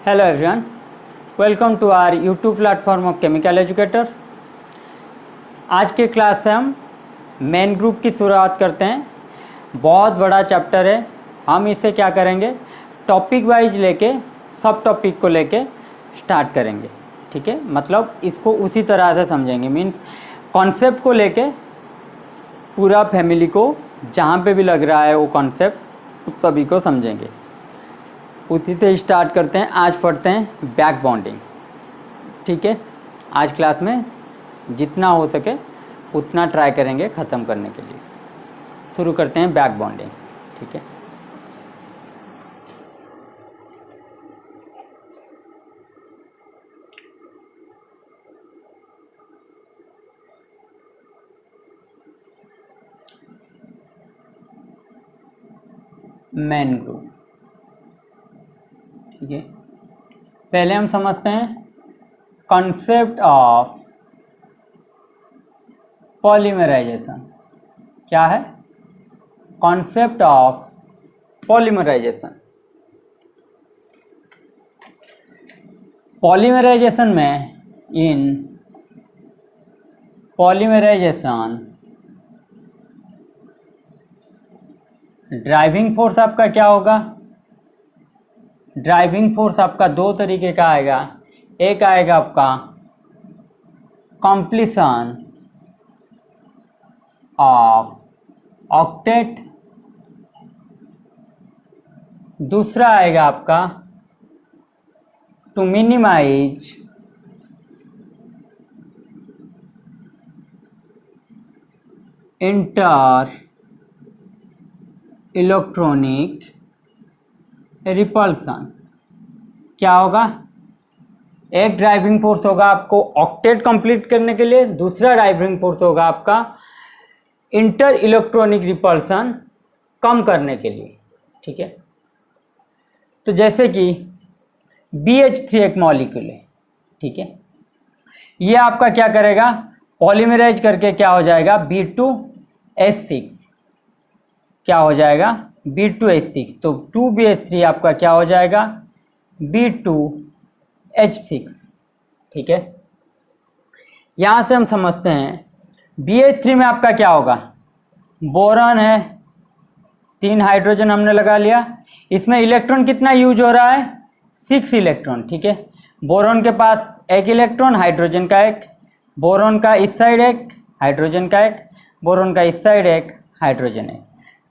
Hello everyone, welcome to our YouTube platform of chemical educators. आज के class से हम मेन ग्रुप की शुरुआत करते हैं। बहुत बड़ा चैप्टर है, हम इसे क्या करेंगे टॉपिक वाइज लेके सब टॉपिक को लेके स्टार्ट करेंगे। ठीक है, मतलब इसको उसी तरह से समझेंगे, मीन्स कॉन्सेप्ट को लेके पूरा फैमिली को जहाँ पे भी लग रहा है वो कॉन्सेप्ट उस सभी को समझेंगे। उसी से स्टार्ट करते हैं। आज पढ़ते हैं बैक बॉन्डिंग। ठीक है, आज क्लास में जितना हो सके उतना ट्राई करेंगे ख़त्म करने के लिए। शुरू करते हैं बैक बॉन्डिंग। ठीक है, मेन ग्रुप। ठीक है, पहले हम समझते हैं कॉन्सेप्ट ऑफ पॉलीमराइजेशन। क्या है कॉन्सेप्ट ऑफ पॉलीमराइजेशन? पॉलीमराइजेशन में इन पॉलीमराइजेशन ड्राइविंग फोर्स आपका क्या होगा? ड्राइविंग फोर्स आपका दो तरीके का आएगा। एक आएगा आपका कंप्लीशन ऑफ ऑक्टेट, दूसरा आएगा आपका to minimise inter electronic repulsion. क्या होगा? एक ड्राइविंग फोर्स होगा आपको ऑक्टेट कंप्लीट करने के लिए, दूसरा ड्राइविंग फोर्स होगा आपका इंटर इलेक्ट्रॉनिक रिपल्सन कम करने के लिए। ठीक है, तो जैसे कि BH3 एक मॉलिक्यूल है। ठीक है, ये आपका क्या करेगा पॉलीमराइज करके क्या हो जाएगा B2H6। क्या हो जाएगा B2H6, तो 2BH3 आपका क्या हो जाएगा B2H6। ठीक है, यहाँ से हम समझते हैं BH3 में आपका क्या होगा, बोरॉन है, 3 हाइड्रोजन हमने लगा लिया। इसमें इलेक्ट्रॉन कितना यूज हो रहा है? 6 इलेक्ट्रॉन। ठीक है, बोरॉन के पास 1 इलेक्ट्रॉन, हाइड्रोजन का 1, बोरॉन का इस साइड 1, हाइड्रोजन का 1, बोरॉन का इस साइड 1, हाइड्रोजन 1।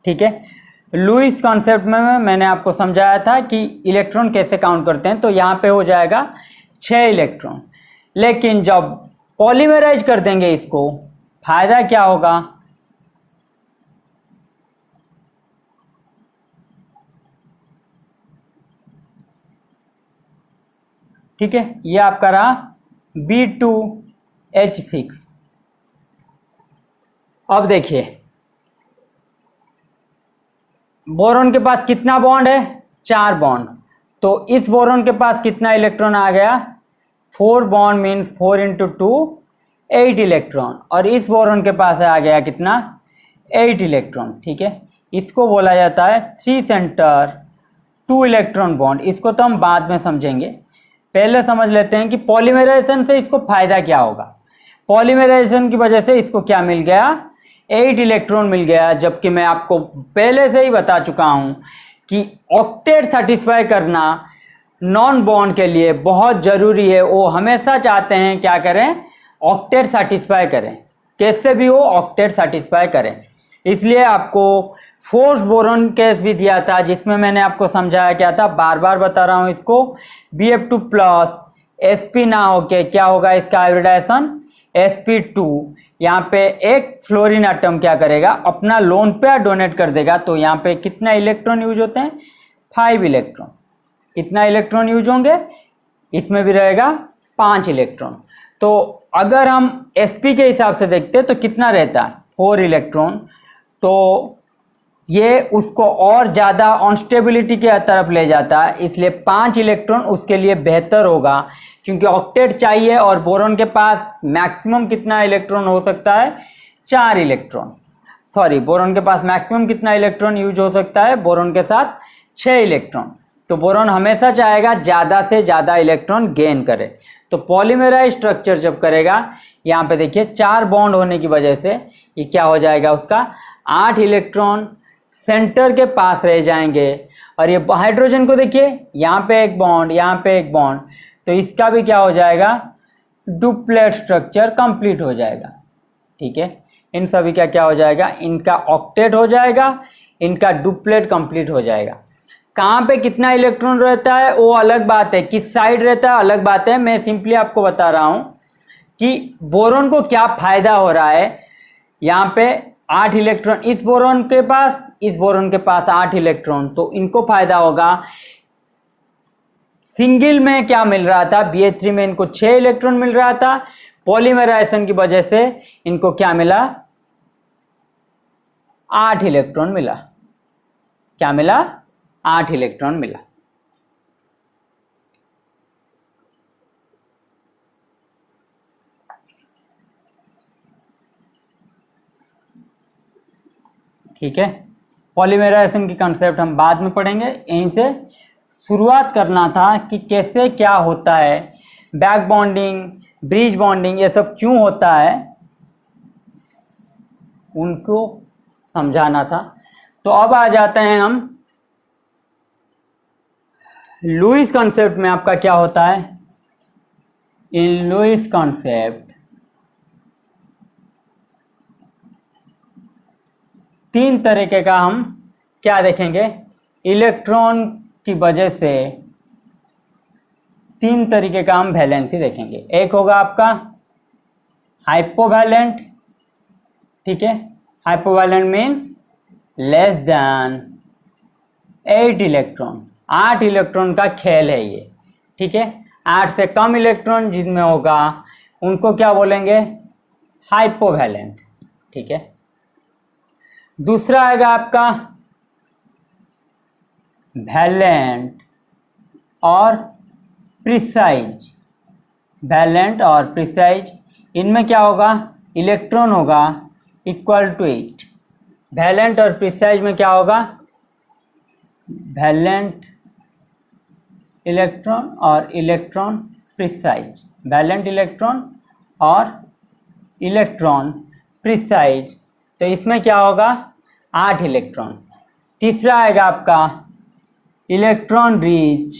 ठीक है, लुईस कॉन्सेप्ट में मैंने आपको समझाया था कि इलेक्ट्रॉन कैसे काउंट करते हैं, तो यहाँ पे हो जाएगा 6 इलेक्ट्रॉन। लेकिन जब पॉलीमराइज कर देंगे इसको, फायदा क्या होगा? ठीक है, ये आपका रहा B2H6। अब देखिए बोरॉन के पास कितना बॉन्ड है? 4 बॉन्ड। तो इस बोरॉन के पास कितना इलेक्ट्रॉन आ गया? 4 बॉन्ड मीन्स 4 × 2 8 इलेक्ट्रॉन। और इस बोरॉन के पास आ गया कितना? 8 इलेक्ट्रॉन। ठीक है, इसको बोला जाता है 3 सेंटर 2 इलेक्ट्रॉन बॉन्ड। इसको तो हम बाद में समझेंगे, पहले समझ लेते हैं कि पॉलीमराइजेशन से इसको फायदा क्या होगा। पॉलीमराइजेशन की वजह से इसको क्या मिल गया? 8 इलेक्ट्रॉन मिल गया। जबकि मैं आपको पहले से ही बता चुका हूं कि ऑक्टेट सेटिस्फाई करना नॉन बॉन्ड के लिए बहुत ज़रूरी है। वो हमेशा चाहते हैं क्या करें? ऑक्टेट सेटिस्फाई करें, कैसे भी हो ऑक्टेट सेटिस्फाई करें। इसलिए आपको फोर्स बोरॉन केस भी दिया था, जिसमें मैंने आपको समझाया क्या था, बार बार बता रहा हूँ इसको। Bf2+ sp ना होके क्या होगा इसका हाइब्रिडाइजेशन sp2। यहाँ पे एक फ्लोरीन एटम क्या करेगा? अपना लोन पेयर डोनेट कर देगा। तो यहाँ पे कितना इलेक्ट्रॉन यूज होते हैं? 5 इलेक्ट्रॉन। कितना इलेक्ट्रॉन यूज होंगे? इसमें भी रहेगा 5 इलेक्ट्रॉन। तो अगर हम sp के हिसाब से देखते हैं तो कितना रहता है? 4 इलेक्ट्रॉन। तो ये उसको और ज़्यादा अनस्टेबिलिटी के तरफ ले जाता है, इसलिए 5 इलेक्ट्रॉन उसके लिए बेहतर होगा, क्योंकि ऑक्टेट चाहिए। और बोरॉन के पास मैक्सिमम कितना इलेक्ट्रॉन हो सकता है? 4 इलेक्ट्रॉन। सॉरी, बोरॉन के पास मैक्सिमम कितना इलेक्ट्रॉन यूज हो सकता है? बोरॉन के साथ 6 इलेक्ट्रॉन। तो बोरॉन हमेशा चाहेगा ज़्यादा से ज़्यादा इलेक्ट्रॉन गेन करे। तो पॉलीमेराइज स्ट्रक्चर जब करेगा, यहाँ पे देखिए 4 बॉन्ड होने की वजह से ये क्या हो जाएगा, उसका 8 इलेक्ट्रॉन सेंटर के पास रह जाएंगे। और ये हाइड्रोजन को देखिए, यहाँ पे एक बॉन्ड, यहाँ पे एक बॉन्ड, तो इसका भी क्या हो जाएगा, डुप्लेट स्ट्रक्चर कंप्लीट हो जाएगा। ठीक है, इन सभी का क्या हो जाएगा, इनका ऑक्टेट हो जाएगा, इनका डुप्लेट कंप्लीट हो जाएगा। कहाँ पे कितना इलेक्ट्रॉन रहता है वो अलग बात है, किस साइड रहता है अलग बात है। मैं सिंपली आपको बता रहा हूँ कि बोरॉन को क्या फायदा हो रहा है। यहाँ पे 8 इलेक्ट्रॉन इस बोरॉन के पास, इस बोरॉन के पास 8 इलेक्ट्रॉन, तो इनको फायदा होगा। सिंगल में क्या मिल रहा था, BH3 में इनको 6 इलेक्ट्रॉन मिल रहा था, पॉलीमराइजेशन की वजह से इनको क्या मिला, 8 इलेक्ट्रॉन मिला। क्या मिला, 8 इलेक्ट्रॉन मिला। ठीक है, पॉलीमराइजेशन की कंसेप्ट हम बाद में पढ़ेंगे। यहीं से शुरुआत करना था कि कैसे क्या होता है, बैक बॉन्डिंग, ब्रिज बॉन्डिंग, ये सब क्यों होता है, उनको समझाना था। तो अब आ जाते हैं हम लुईस कॉन्सेप्ट में। आपका क्या होता है, इन लुईस कॉन्सेप्ट 3 तरीके का हम क्या देखेंगे, इलेक्ट्रॉन की वजह से 3 तरीके का हम वैलेंसी देखेंगे। एक होगा आपका हाइपोवैलेंट, ठीक है, hypovalent means less than 8 electron, 8 electron का खेल है ये। ठीक है, 8 से कम इलेक्ट्रॉन जिनमें होगा उनको क्या बोलेंगे, हाइपोवैलेंट। ठीक है, दूसरा आएगा आपका वैलेंट और प्रिसाइज। वैलेंट और प्रिसाइज, इनमें क्या होगा, इलेक्ट्रॉन होगा इक्वल टू 8। वैलेंट और प्रिसाइज में क्या होगा, वैलेंट इलेक्ट्रॉन और इलेक्ट्रॉन प्रिसाइज, वैलेंट इलेक्ट्रॉन और इलेक्ट्रॉन प्रिसाइज। तो इसमें क्या होगा, 8 इलेक्ट्रॉन। तीसरा आएगा आपका इलेक्ट्रॉन रिच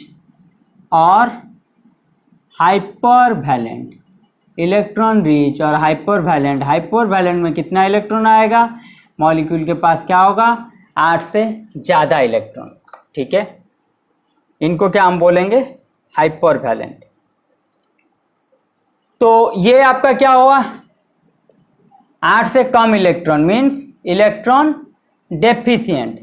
और हाइपर वैलेंट। इलेक्ट्रॉन रिच और हाइपर वैलेंट, हाइपर वैलेंट में कितना इलेक्ट्रॉन आएगा, मॉलिक्यूल के पास क्या होगा, 8 से ज़्यादा इलेक्ट्रॉन। ठीक है, इनको क्या हम बोलेंगे, हाइपर वैलेंट। तो ये आपका क्या हुआ, 8 से कम इलेक्ट्रॉन मीन्स इलेक्ट्रॉन डेफिशिएंट।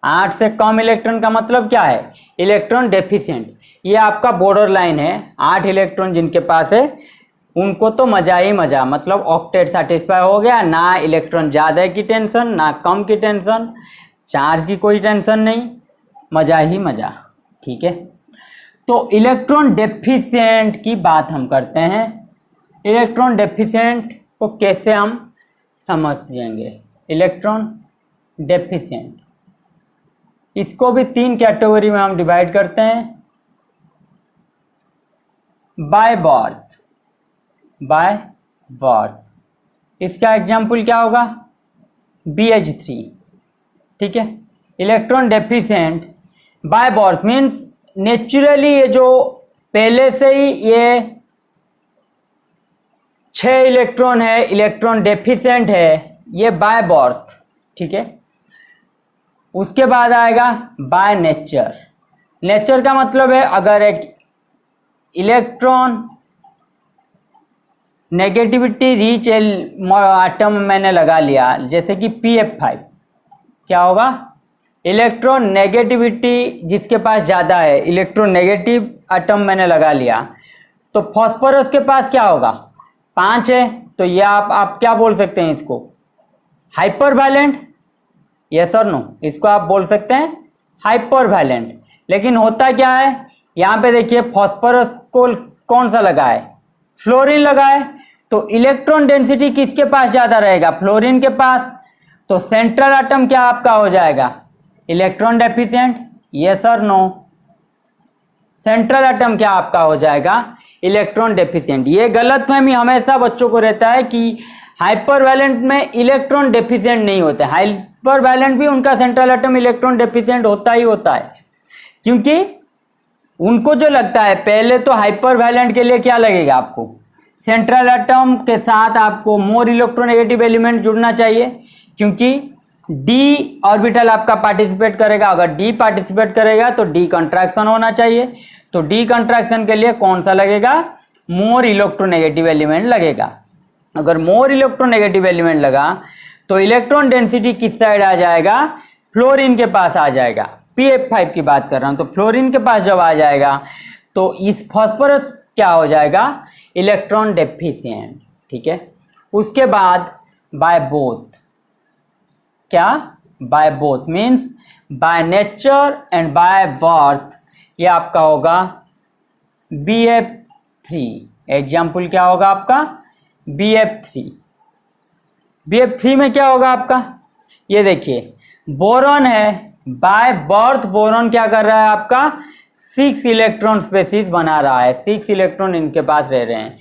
8 से कम इलेक्ट्रॉन का मतलब क्या है, इलेक्ट्रॉन डेफिशिएंट। ये आपका बॉर्डर लाइन है, 8 इलेक्ट्रॉन जिनके पास है उनको तो मजा ही मजा, मतलब ऑक्टेट सेटिस्फाई हो गया, ना इलेक्ट्रॉन ज़्यादा की टेंशन, ना कम की टेंशन, चार्ज की कोई टेंशन नहीं, मजा ही मजा। ठीक है, तो इलेक्ट्रॉन डेफिशिएंट की बात हम करते हैं। इलेक्ट्रॉन डेफिशिएंट को कैसे हम समझेंगे, इलेक्ट्रॉन डेफिशिएंट, इसको भी 3 कैटेगरी में हम डिवाइड करते हैं। बाय बर्थ, बाय बर्थ, इसका एग्जाम्पल क्या होगा, BH3। ठीक है, electron deficient by birth means naturally ये जो पहले से ही ये 6 इलेक्ट्रॉन है, इलेक्ट्रॉन डेफिशिएंट है, ये बाय बर्थ। ठीक है, उसके बाद आएगा बाय नेचर। नेचर का मतलब है अगर एक इलेक्ट्रॉन नेगेटिविटी रिच एटम मैंने लगा लिया, जैसे कि PF5, क्या होगा, इलेक्ट्रॉन नेगेटिविटी जिसके पास ज़्यादा है, इलेक्ट्रॉन नेगेटिव एटम मैंने लगा लिया, तो फॉस्फोरस के पास क्या होगा, 5 है, तो ये आप क्या बोल सकते हैं इसको, हाइपर वैलेंट। यस और नो, इसको आप बोल सकते हैं हाइपर वैलेंट। लेकिन होता क्या है, यहाँ पे देखिए फॉस्फोरस को कौन सा लगा है, फ्लोरीन लगा है, तो इलेक्ट्रॉन डेंसिटी किसके पास ज़्यादा रहेगा, फ्लोरीन के पास, तो सेंट्रल एटम क्या आपका हो जाएगा, इलेक्ट्रॉन डेफिशिएंट। यस और नो, सेंट्रल एटम क्या आपका हो जाएगा, इलेक्ट्रॉन डेफिशिएंट। ये गलतफहमी हमेशा बच्चों को रहता है कि हाइपर वैलेंट में इलेक्ट्रॉन डेफिशिएंट नहीं होते, हाइपर वैलेंट भी उनका सेंट्रल एटम इलेक्ट्रॉन डेफिशिएंट होता ही होता है, क्योंकि उनको जो लगता है पहले तो हाइपर वैलेंट के लिए क्या लगेगा आपको, सेंट्रल एटम के साथ आपको मोर इलेक्ट्रोनेगेटिव एलिमेंट जुड़ना चाहिए, क्योंकि डी ऑर्बिटल आपका पार्टिसिपेट करेगा, अगर डी पार्टिसिपेट करेगा तो डी कंट्रैक्शन होना चाहिए, तो डी कंट्रैक्शन के लिए कौन सा लगेगा, मोर इलेक्ट्रोनेगेटिव एलिमेंट लगेगा। अगर मोर इलेक्ट्रोनेगेटिव एलिमेंट लगा तो इलेक्ट्रॉन डेंसिटी किस साइड आ जाएगा, फ्लोरीन के पास आ जाएगा। pF5 की बात कर रहा हूं, तो फ्लोरीन के पास जब आ जाएगा तो इस फॉस्फोरस क्या हो जाएगा, इलेक्ट्रॉन डेफिशिएंट। ठीक है, उसके बाद बाय बोथ, क्या, by both means by nature and by birth, ये आपका होगा BF3। एग्जाम्पल क्या होगा आपका, BF3। BF3 में क्या होगा आपका, ये देखिए बोरॉन है, बाय बर्थ बोरॉन क्या कर रहा है आपका, 6 इलेक्ट्रॉन स्पेसीज बना रहा है, 6 इलेक्ट्रॉन इनके पास रह रहे हैं।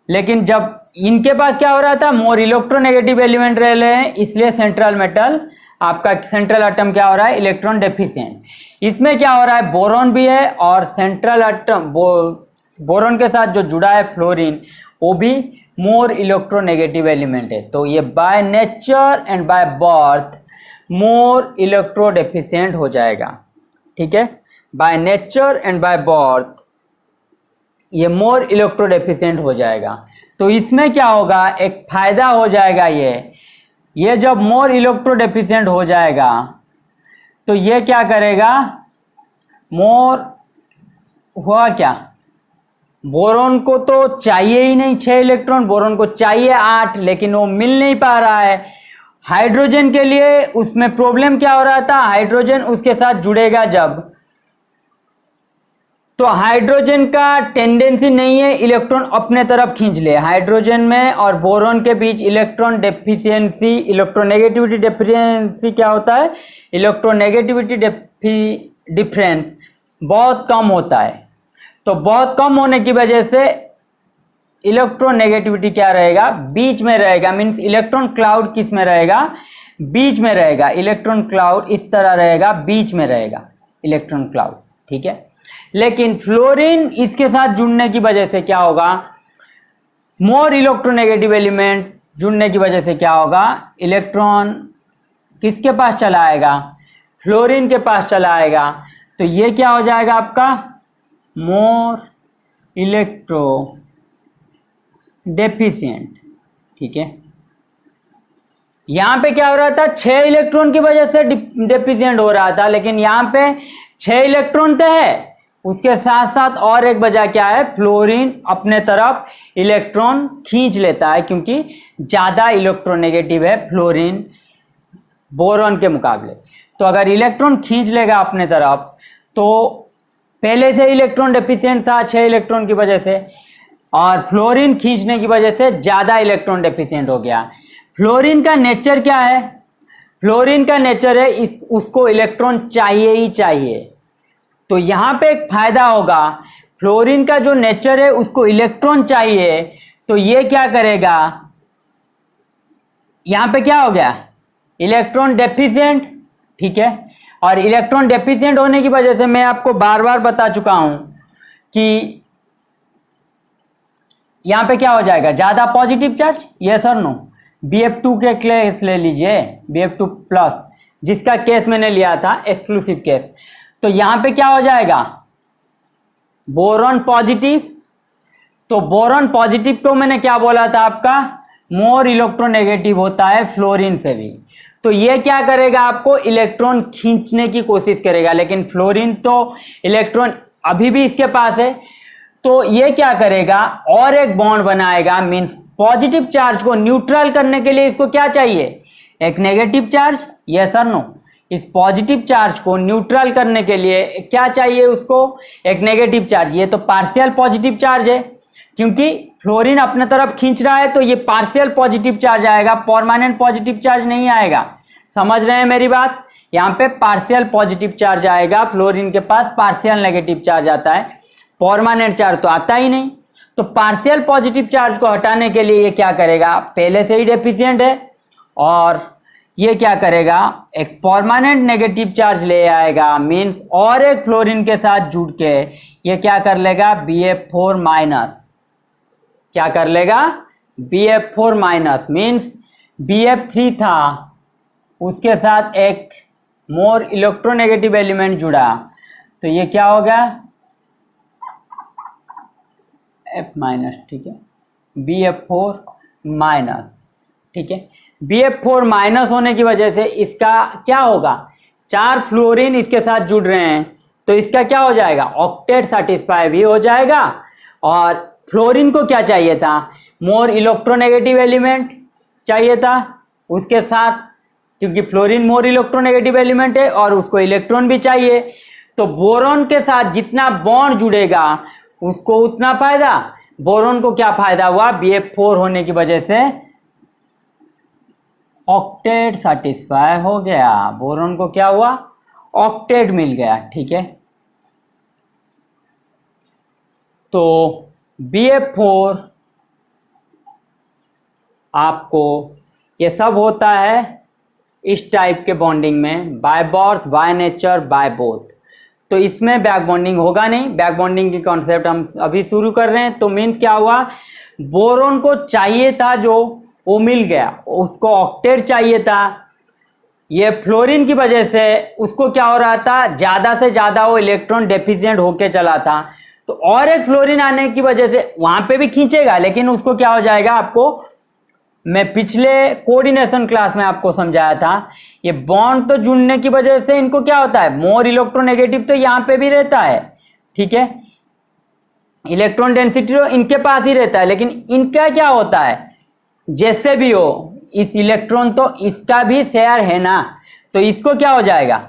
लेकिन जब इनके पास क्या हो रहा था, मोर इलेक्ट्रोनेगेटिव एलिमेंट रह रहे हैं, इसलिए सेंट्रल मेटल आपका सेंट्रल एटम क्या हो रहा है, इलेक्ट्रॉन डेफिशिएंट। इसमें क्या हो रहा है, बोरॉन भी है और सेंट्रल एटम बोरॉन के साथ जो जुड़ा है फ्लोरीन, वो भी मोर इलेक्ट्रोनेगेटिव एलिमेंट है। तो ये by nature and by birth more electro deficient हो जाएगा। ठीक है, by nature and by birth ये मोर इलेक्ट्रो डेफिशिएंट हो जाएगा। तो इसमें क्या होगा, एक फायदा हो जाएगा, ये जब मोर इलेक्ट्रो डेफिशिएंट हो जाएगा तो ये क्या करेगा, मोर हुआ क्या, बोरॉन को तो चाहिए ही नहीं 6 इलेक्ट्रॉन, बोरॉन को चाहिए 8, लेकिन वो मिल नहीं पा रहा है। हाइड्रोजन के लिए उसमें प्रॉब्लम क्या हो रहा था, हाइड्रोजन उसके साथ जुड़ेगा जब, तो हाइड्रोजन का टेंडेंसी नहीं है इलेक्ट्रॉन अपने तरफ खींच ले। हाइड्रोजन में और बोरॉन के बीच इलेक्ट्रॉन डेफिशिएंसी, इलेक्ट्रोनेगेटिविटी डिफरेंसी क्या होता है, इलेक्ट्रोनेगेटिविटी डिफरेंस बहुत कम होता है। तो बहुत कम होने की वजह से इलेक्ट्रोनेगेटिविटी क्या रहेगा, बीच में रहेगा, मीन्स इलेक्ट्रॉन क्लाउड किस में रहेगा, बीच में रहेगा। इलेक्ट्रॉन क्लाउड इस तरह रहेगा, बीच में रहेगा इलेक्ट्रॉन क्लाउड। ठीक है, लेकिन फ्लोरीन इसके साथ जुड़ने की वजह से क्या होगा, मोर इलेक्ट्रोनेगेटिव एलिमेंट जुड़ने की वजह से क्या होगा, इलेक्ट्रॉन किसके पास चला आएगा, फ्लोरीन के पास चला आएगा। तो ये क्या हो जाएगा आपका, मोर इलेक्ट्रो डेफिशिएंट। ठीक है, यहां पे क्या हो रहा था, 6 इलेक्ट्रॉन की वजह से डेफिशिएंट हो रहा था, लेकिन यहां पे 6 इलेक्ट्रॉन तो है, उसके साथ साथ और एक वजह क्या है, फ्लोरीन अपने तरफ इलेक्ट्रॉन खींच लेता है, क्योंकि ज्यादा इलेक्ट्रोनेगेटिव है फ्लोरीन बोरॉन के मुकाबले। तो अगर इलेक्ट्रॉन खींच लेगा अपने तरफ, तो पहले से इलेक्ट्रॉन डेफिशिएंट था 6 इलेक्ट्रॉन की वजह से, और फ्लोरीन खींचने की वजह से ज्यादा इलेक्ट्रॉन डेफिशिएंट हो गया। फ्लोरीन का नेचर क्या है, फ्लोरीन का नेचर है उसको इलेक्ट्रॉन चाहिए ही चाहिए। तो यहां पे एक फायदा होगा, फ्लोरीन का जो नेचर है उसको इलेक्ट्रॉन चाहिए, तो ये क्या करेगा, यहां पे क्या हो गया, इलेक्ट्रॉन डेफिशिएंट। ठीक है, और इलेक्ट्रॉन डेफिशिएंट होने की वजह से मैं आपको बार बार बता चुका हूं कि यहां पे क्या हो जाएगा, ज्यादा पॉजिटिव चार्ज, यस और नो। BF2 के केस ले लीजिए, BF2 प्लस, जिसका केस मैंने लिया था एक्सक्लूसिव केस। तो यहां पे क्या हो जाएगा, बोरॉन पॉजिटिव। तो बोरॉन पॉजिटिव को मैंने क्या बोला था आपका, मोर इलेक्ट्रोनेगेटिव होता है फ्लोरीन से भी। तो ये क्या करेगा, आपको इलेक्ट्रॉन खींचने की कोशिश करेगा, लेकिन फ्लोरीन तो इलेक्ट्रॉन अभी भी इसके पास है, तो ये क्या करेगा, और एक बॉन्ड बनाएगा, मीन्स पॉजिटिव चार्ज को न्यूट्रल करने के लिए इसको क्या चाहिए, एक नेगेटिव चार्ज, यस और नो। इस पॉजिटिव चार्ज को न्यूट्रल करने के लिए क्या चाहिए उसको, एक नेगेटिव चार्ज। ये तो पार्शियल पॉजिटिव चार्ज है, क्योंकि फ्लोरीन अपने तरफ खींच रहा है, तो ये पार्शियल पॉजिटिव चार्ज आएगा, परमानेंट पॉजिटिव चार्ज नहीं आएगा। समझ रहे हैं मेरी बात, यहाँ पे पार्शियल पॉजिटिव चार्ज आएगा, फ्लोरीन के पास पार्शियल नेगेटिव चार्ज आता है, परमानेंट चार्ज तो आता ही नहीं। तो पार्शियल पॉजिटिव चार्ज को हटाने के लिए ये क्या करेगा, पहले से ही डेफिशिएंट है और ये क्या करेगा, एक परमानेंट नेगेटिव चार्ज ले आएगा, मीन्स और एक फ्लोरीन के साथ जुड़ के ये क्या कर लेगा, BF4 माइनस, क्या कर लेगा, BF4 माइनस, मीन्स BF3 था उसके साथ एक मोर इलेक्ट्रोनेगेटिव एलिमेंट जुड़ा, तो ये क्या होगा, F माइनस, ठीक है, BF4 माइनस, ठीक है। BF4 माइनस होने की वजह से इसका क्या होगा, 4 फ्लोरीन इसके साथ जुड़ रहे हैं, तो इसका क्या हो जाएगा, ऑक्टेट सेटिस्फाई भी हो जाएगा। और फ्लोरीन को क्या चाहिए था, मोर इलेक्ट्रोनेगेटिव एलिमेंट चाहिए था उसके साथ, क्योंकि फ्लोरीन मोर इलेक्ट्रोनेगेटिव एलिमेंट है और उसको इलेक्ट्रॉन भी चाहिए। तो बोरॉन के साथ जितना बॉन्ड जुड़ेगा उसको उतना फायदा। बोरॉन को क्या फायदा हुआ, BF4 होने की वजह से ऑक्टेट सेटिस्फाई हो गया, बोरॉन को क्या हुआ, ऑक्टेट मिल गया, ठीक है। तो BF4 आपको ये सब होता है इस टाइप के बॉन्डिंग में, by birth, by nature, by both. तो इसमें बैक बॉन्डिंग होगा नहीं, बैक बॉन्डिंग की कॉन्सेप्ट हम अभी शुरू कर रहे हैं। तो मीन्स क्या हुआ, बोरॉन को चाहिए था जो वो मिल गया, उसको ऑक्टेट चाहिए था, ये फ्लोरीन की वजह से उसको क्या हो रहा था, ज़्यादा से ज़्यादा वो इलेक्ट्रॉन डेफिशिएंट होके चला था। तो और एक फ्लोरीन आने की वजह से वहाँ पे भी खींचेगा, लेकिन उसको क्या हो जाएगा, आपको मैं पिछले कोऑर्डिनेशन क्लास में आपको समझाया था, ये बॉन्ड तो जुड़ने की वजह से इनको क्या होता है, मोर इलेक्ट्रोनेगेटिव तो यहाँ पे भी रहता है, ठीक है, इलेक्ट्रॉन डेंसिटी तो इनके पास ही रहता है, लेकिन इनका क्या होता है, जैसे भी हो इस इलेक्ट्रॉन तो इसका भी शेयर है ना, तो इसको क्या हो जाएगा,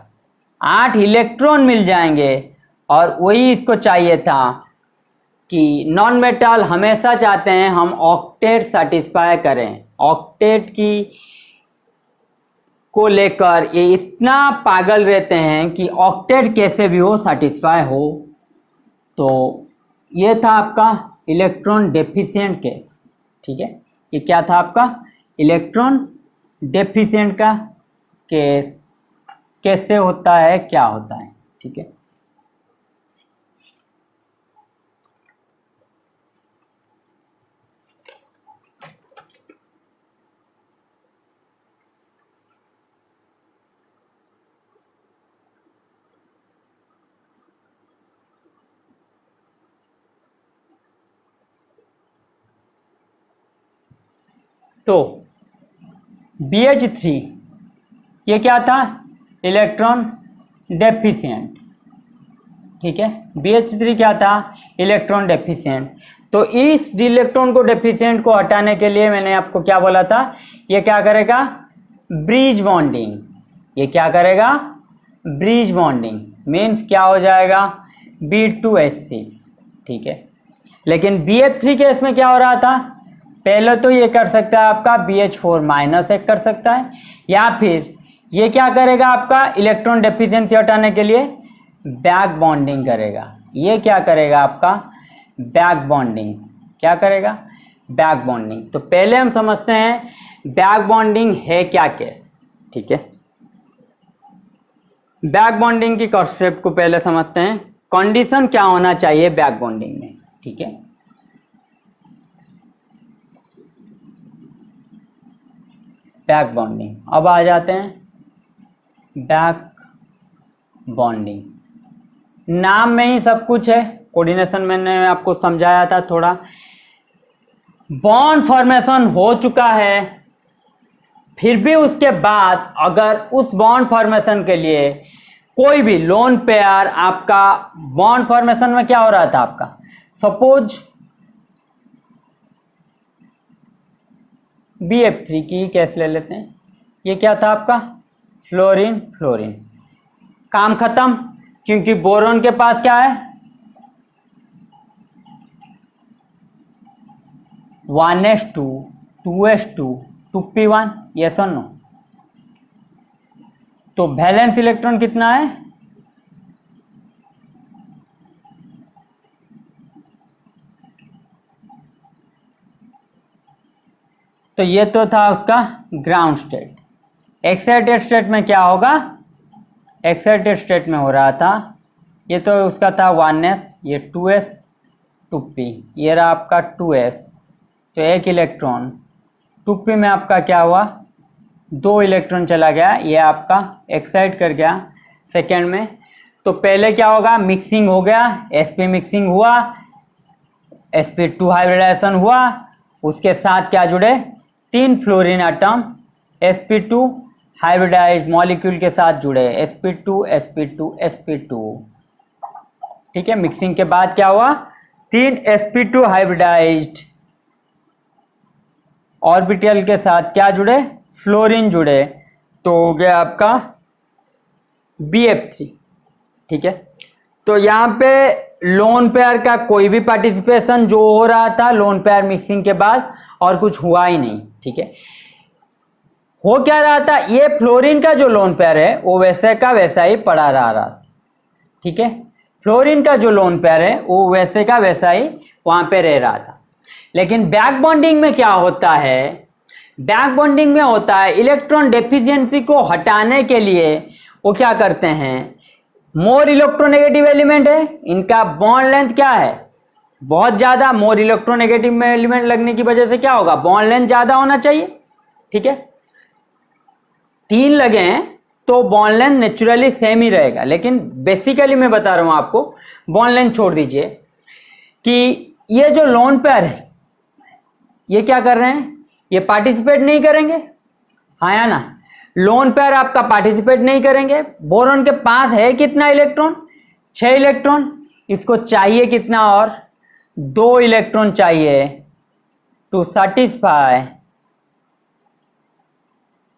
8 इलेक्ट्रॉन मिल जाएंगे। और वही इसको चाहिए था कि नॉन मेटल हमेशा चाहते हैं हम ऑक्टेट सेटिस्फाई करें, ऑक्टेट की को लेकर ये इतना पागल रहते हैं कि ऑक्टेट कैसे भी हो सेटिस्फाई हो। तो ये था आपका इलेक्ट्रॉन डेफिशिएंट केस, ठीक है, ये क्या था आपका इलेक्ट्रॉन डेफिशिएंट का केस, कैसे होता है, क्या होता है, ठीक है। तो BH3 ये क्या था, इलेक्ट्रॉन डेफिशिएंट, ठीक है, BH3 क्या था, इलेक्ट्रॉन डेफिशिएंट। तो इस इलेक्ट्रॉन को डेफिशिएंट को हटाने के लिए मैंने आपको क्या बोला था, ये क्या करेगा, ब्रिज बॉन्डिंग, ये क्या करेगा, ब्रिज बॉन्डिंग, मीन्स क्या हो जाएगा, B2H6, ठीक है। लेकिन BF3 केस में क्या हो रहा था, पहले तो ये कर सकता है आपका BH4 माइनस एक कर सकता है, या फिर ये क्या करेगा आपका इलेक्ट्रॉन डेफिशिएंसी हटाने के लिए बैक बॉन्डिंग करेगा। ये क्या करेगा आपका बैक बॉन्डिंग, क्या करेगा बैक बॉन्डिंग। तो पहले हम समझते हैं बैक बॉन्डिंग है क्या केस, ठीक है। बैक बॉन्डिंग की कॉन्सेप्ट को पहले समझते हैं, कंडीशन क्या होना चाहिए बैक बॉन्डिंग में, ठीक है। बैक बॉन्डिंग, अब आ जाते हैं बैक बॉन्डिंग, नाम में ही सब कुछ है, कोऑर्डिनेशन मैंने आपको समझाया था थोड़ा। बॉन्ड फॉर्मेशन हो चुका है, फिर भी उसके बाद अगर उस बॉन्ड फॉर्मेशन के लिए कोई भी लोन पेयर आपका बॉन्ड फॉर्मेशन में क्या हो रहा था आपका, सपोज BF3 की केस ले लेते हैं, ये क्या था आपका फ्लोरीन फ्लोरीन, काम खत्म, क्योंकि बोरॉन के पास क्या है 1s2 2s2 2p1, यस और नो, तो वैलेंस इलेक्ट्रॉन कितना है? तो ये तो था उसका ग्राउंड स्टेट। एक्साइटेड स्टेट में क्या होगा? एक्साइटेड स्टेट में हो रहा था, ये तो उसका था 1s, ये 2s 2p, ये रहा आपका 2s, तो एक इलेक्ट्रॉन 2p में आपका क्या हुआ? 2 इलेक्ट्रॉन चला गया, ये आपका एक्साइट कर गया सेकेंड में। तो पहले क्या होगा? मिक्सिंग हो गया, sp मिक्सिंग हुआ, sp2 हाइब्रिडाइजेशन हुआ, उसके साथ क्या जुड़े? 3 fluorine atom sp2 hybridised molecule के साथ जुड़े, sp2 sp2 sp2। ठीक है, मिक्सिंग के बाद क्या हुआ? 3 sp2 हाइब्रिडाइज्ड ऑर्बिटल के साथ क्या जुड़े? फ्लोरीन जुड़े, तो हो गया आपका BF3। ठीक है, तो यहाँ पे लोन पेयर का कोई भी पार्टिसिपेशन जो हो रहा था लोन पेयर मिक्सिंग के बाद, और कुछ हुआ ही नहीं। ठीक है, हो क्या रहा था? ये फ्लोरीन का जो लोन पेयर है वो वैसे का वैसा ही पड़ा रहा। ठीक है, फ्लोरीन का जो लोन पेयर है वो वैसे का वैसा ही वहां पे रह रहा था। लेकिन बैक बॉन्डिंग में क्या होता है? बैक बॉन्डिंग में होता है इलेक्ट्रॉन डेफिशिएंसी को हटाने के लिए वो क्या करते हैं? मोर इलेक्ट्रोनेगेटिव एलिमेंट है, इनका बॉन्ड लेंथ क्या है? बहुत ज्यादा। मोर इलेक्ट्रोनेगेटिव एलिमेंट लगने की वजह से क्या होगा? बॉन्ड लेंथ ज्यादा होना चाहिए। ठीक है, 3 लगे हैं तो बॉन्ड लेंथ नेचुरली सेम ही रहेगा, लेकिन बेसिकली मैं बता रहा हूं आपको, बॉन्ड लेंथ छोड़ दीजिए, कि ये जो लोन पेयर है ये क्या कर रहे हैं? ये पार्टिसिपेट नहीं करेंगे, हाँ या ना? लोन पेयर आपका पार्टिसिपेट नहीं करेंगे। बोरॉन के पास है कितना इलेक्ट्रॉन? 6 इलेक्ट्रॉन। इसको चाहिए कितना? और 2 इलेक्ट्रॉन चाहिए टू सैटिस्फाई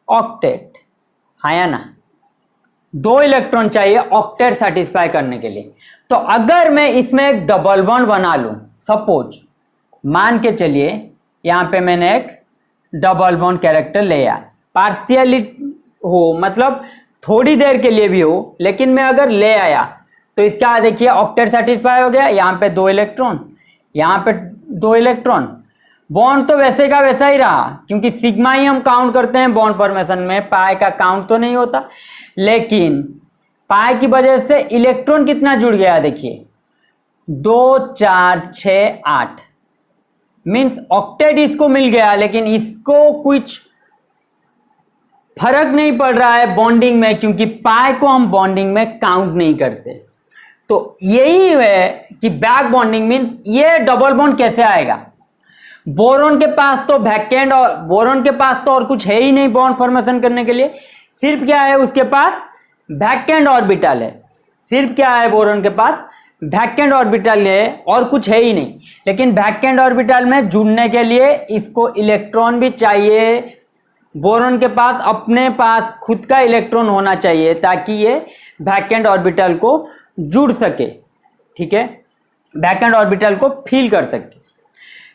ऑक्टेट, हाँ या ना? 2 इलेक्ट्रॉन चाहिए ऑक्टेट सेटिस्फाई करने के लिए। तो अगर मैं इसमें एक डबल बॉन्ड बना लूं, सपोज मान के चलिए यहां पे मैंने एक डबल बॉन्ड कैरेक्टर ले आया, पार्शियली हो, मतलब थोड़ी देर के लिए भी हो, लेकिन मैं अगर ले आया तो इसका देखिए ऑक्टेट सेटिस्फाई हो गया। यहां पे 2 इलेक्ट्रॉन, यहां पे 2 इलेक्ट्रॉन, बॉन्ड तो वैसे का वैसा ही रहा, क्योंकि सिग्मा ही हम काउंट करते हैं बॉन्ड फॉर्मेशन में, पाई का काउंट तो नहीं होता। लेकिन पाई की वजह से इलेक्ट्रॉन कितना जुड़ गया? देखिए 2 4 6 8, मीन्स ऑक्टेट इसको मिल गया, लेकिन इसको कुछ फर्क नहीं पड़ रहा है बॉन्डिंग में, क्योंकि पाई को हम बॉन्डिंग में काउंट नहीं करते। तो यही है कि बैक बॉन्डिंग मीन्स ये डबल बॉन्ड कैसे आएगा? बोरॉन के पास तो वैकेंट, और बोरॉन के पास तो और कुछ है ही नहीं बॉन्ड फॉर्मेशन करने के लिए, सिर्फ क्या है उसके पास? वैकेंट ऑर्बिटल है। सिर्फ क्या है बोरॉन के पास? वैकेंट ऑर्बिटल है, और कुछ है ही नहीं। लेकिन वैकेंट ऑर्बिटल में जुड़ने के लिए इसको इलेक्ट्रॉन भी चाहिए। बोरॉन के पास अपने पास खुद का इलेक्ट्रॉन होना चाहिए ताकि ये वैकेंट ऑर्बिटल को जुड़ सके। ठीक है, वैकेंट ऑर्बिटल को फील कर सके,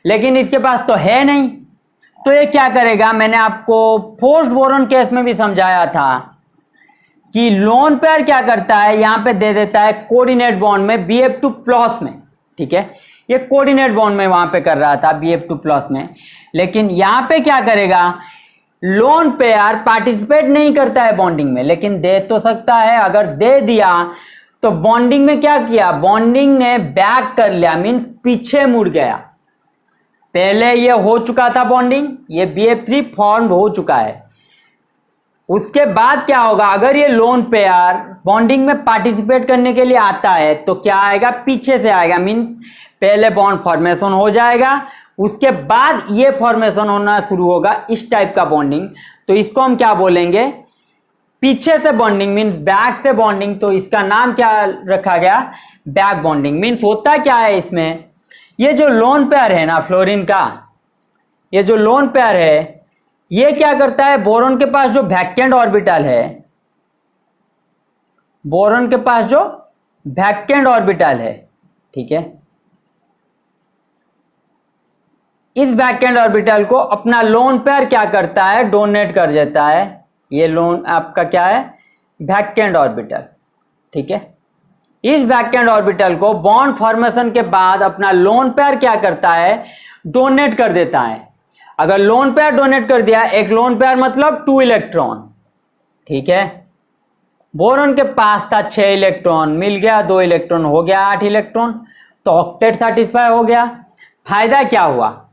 लेकिन इसके पास तो है नहीं। तो ये क्या करेगा? मैंने आपको फोर्स्ड बोरॉन केस में भी समझाया था कि लोन पेयर क्या करता है, यहां पे दे देता है कोऑर्डिनेट बॉन्ड में BF2 प्लस में। ठीक है, ये कोऑर्डिनेट बॉन्ड में वहां पे कर रहा था BF2 प्लस में, लेकिन यहां पे क्या करेगा? लोन पेयर पार्टिसिपेट नहीं करता है बॉन्डिंग में, लेकिन दे तो सकता है। अगर दे दिया तो बॉन्डिंग में क्या किया? बॉन्डिंग ने बैक कर लिया, मीन्स पीछे मुड़ गया। पहले ये हो चुका था बॉन्डिंग, ये BF3 फॉर्म हो चुका है। उसके बाद क्या होगा? अगर ये लोन पेयर बॉन्डिंग में पार्टिसिपेट करने के लिए आता है तो क्या आएगा? पीछे से आएगा, मीन्स पहले बॉन्ड फॉर्मेशन हो जाएगा, उसके बाद ये फॉर्मेशन होना शुरू होगा, इस टाइप का बॉन्डिंग। तो इसको हम क्या बोलेंगे? पीछे से बॉन्डिंग, मीन्स बैक से बॉन्डिंग। तो इसका नाम क्या रखा गया? Back bonding. मीन्स होता क्या है इसमें? ये जो लोन पेयर है ना फ्लोरीन का, ये जो लोन पेयर है ये क्या करता है? बोरॉन के पास जो वैकेंट ऑर्बिटल है, बोरॉन के पास जो वैकेंट ऑर्बिटल है, ठीक है, इस वैकेंट ऑर्बिटल को अपना लोन पेयर क्या करता है? डोनेट कर देता है। ये लोन आपका क्या है? वैकेंट ऑर्बिटल, ठीक है। इस वैकेंट ऑर्बिटल को बॉन्ड फॉर्मेशन के बाद अपना लोन पेयर क्या करता है, डोनेट कर देता है। अगर लोन पेयर डोनेट कर दिया, एक लोन पेयर मतलब 2 इलेक्ट्रॉन, ठीक है। बोरॉन के पास था 6 इलेक्ट्रॉन, मिल गया 2 इलेक्ट्रॉन, हो गया 8 इलेक्ट्रॉन, तो ऑक्टेट सेटिस्फाई हो गया। फायदा क्या हुआ,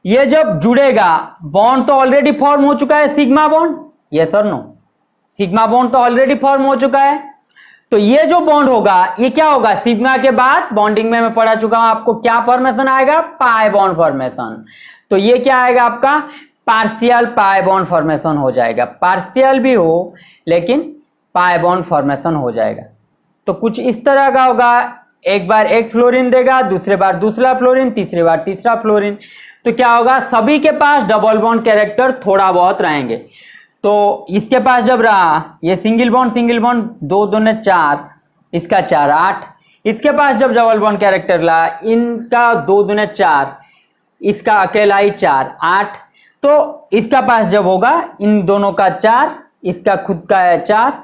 ये जब जुड़ेगा बॉन्ड तो ऑलरेडी फॉर्म हो चुका है, सिग्मा बॉन्ड, यस और नो, सिग्मा बॉन्ड तो ऑलरेडी फॉर्म हो चुका है। तो ये जो बॉन्ड होगा ये क्या होगा, सिग्मा के बाद बॉन्डिंग में मैं पढ़ा चुका हूं आपको, क्या फॉर्मेशन आएगा, पाई बॉन्ड फॉर्मेशन। तो ये क्या आएगा आपका, पार्शियल पाई बॉन्ड फॉर्मेशन हो जाएगा, पार्शियल भी हो लेकिन पाई बॉन्ड फॉर्मेशन हो जाएगा। तो कुछ इस तरह का होगा, एक बार एक फ्लोरीन देगा, दूसरे बार दूसरा फ्लोरीन, तीसरी बार तीसरा फ्लोरीन। तो क्या होगा, सभी के पास डबल बॉन्ड कैरेक्टर थोड़ा बहुत रहेंगे। तो इसके पास जब रहा ये सिंगल बॉन्ड 2 दूने 4, इसका 4 8, इसके पास जब डबल बॉन्ड कैरेक्टर रहा, इनका 2 दूने 4, इसका अकेला ही 4 8, तो इसका पास जब होगा इन दोनों का 4, इसका खुद का है 4,